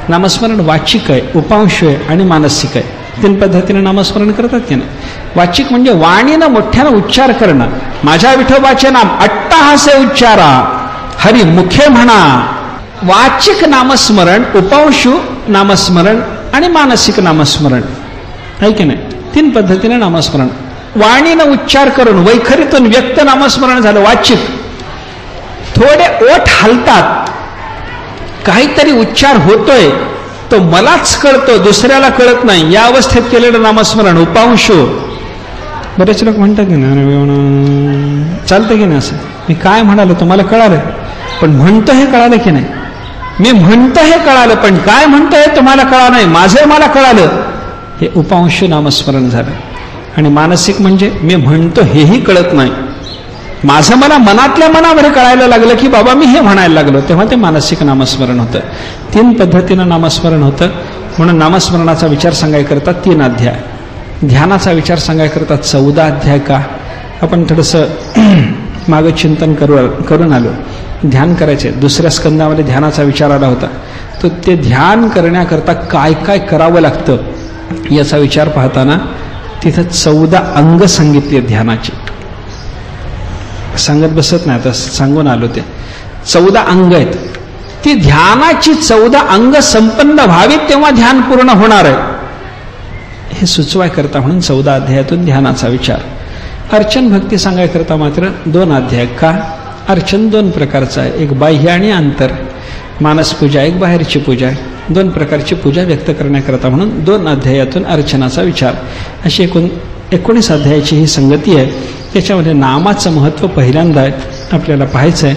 Speaker 2: नामस्मरण वाचिक आहे, उपांश आहे आणि मानसिक आहे. 3 पद्धतीने नामस्मरण करतात की नाही. वाचिक म्हणजे वाणीनं मोठ्यानं उच्चार करणं, माझ्या विठोबाचे नाम अट्टहासे उच्चारा, हरी मुखे म्हणा. वाचिक नामस्मरण, उपांशु नामस्मरण आणि मानसिक नामस्मरण आहे की नाही. 3 पद्धतीने नामस्मरण. वाणीनं उच्चार करून वैखरीतून व्यक्त नामस्मरण झालं वाचिक. थोडे ओठ हलतात, काहीतरी उच्चार होतोय, तो मलाच कळतो, दुसऱ्याला कळत नाही, या अवस्थेत केलेलं नामस्मरण उपांशु. बरेच लोक म्हणतात की नाही, चालतं की नाही असं, मी काय म्हणालो तुम्हाला कळालं, पण म्हणतो हे कळालं की नाही. मी म्हणतो हे कळालं, पण काय म्हणतो हे तुम्हाला कळालं नाही, माझं मला कळालं, हे उपांशु नामस्मरण झालं. आणि मानसिक म्हणजे मी म्हणतो हेही कळत नाही, माझं मला मनातल्या मनामध्ये कळायला लागलं की बाबा मी हे म्हणायला लागलो, तेव्हा ते मानसिक नामस्मरण होतं. 3 पद्धतीनं नामस्मरण होतं. म्हणून नामस्मरणाचा विचार सांगायकरता 3 अध्याय, ध्यानाचा विचार सांगायकरता 14 अध्याय. का आपण थोडंसं मागं चिंतन करून आलो. ध्यान करायचे, 2ऱ्या स्कंदामध्ये ध्यानाचा विचार आला होता. तर ते ध्यान करण्याकरता काय काय करावं लागतं याचा विचार पाहताना तिथं 14 अंग सांगितली ध्यानाची. सांगत बसत नाही, आता सांगून आलो. ते 14 अंग आहेत. ती ध्यानाची 14 अंग संपन्न व्हावीत तेव्हा ध्यान पूर्ण होणार आहे हे सुचवाय करता म्हणून 14 अध्यायातून ध्यानाचा विचार. अर्चन भक्ती सांगाय करता मात्र 2 अध्याय. का अर्चन 2 प्रकारचं आहे, एक बाह्य आणि आंतर. मानस पूजा एक बाहेरची पूजा आहे. 2 प्रकारची पूजा व्यक्त करण्याकरता म्हणून 2 अध्यायातून अर्चनाचा विचार. अशी 19 अध्यायाची ही संगती आहे. त्याच्यामध्ये नामाचं महत्त्व पहिल्यांदा आपल्याला पाहायचं आहे.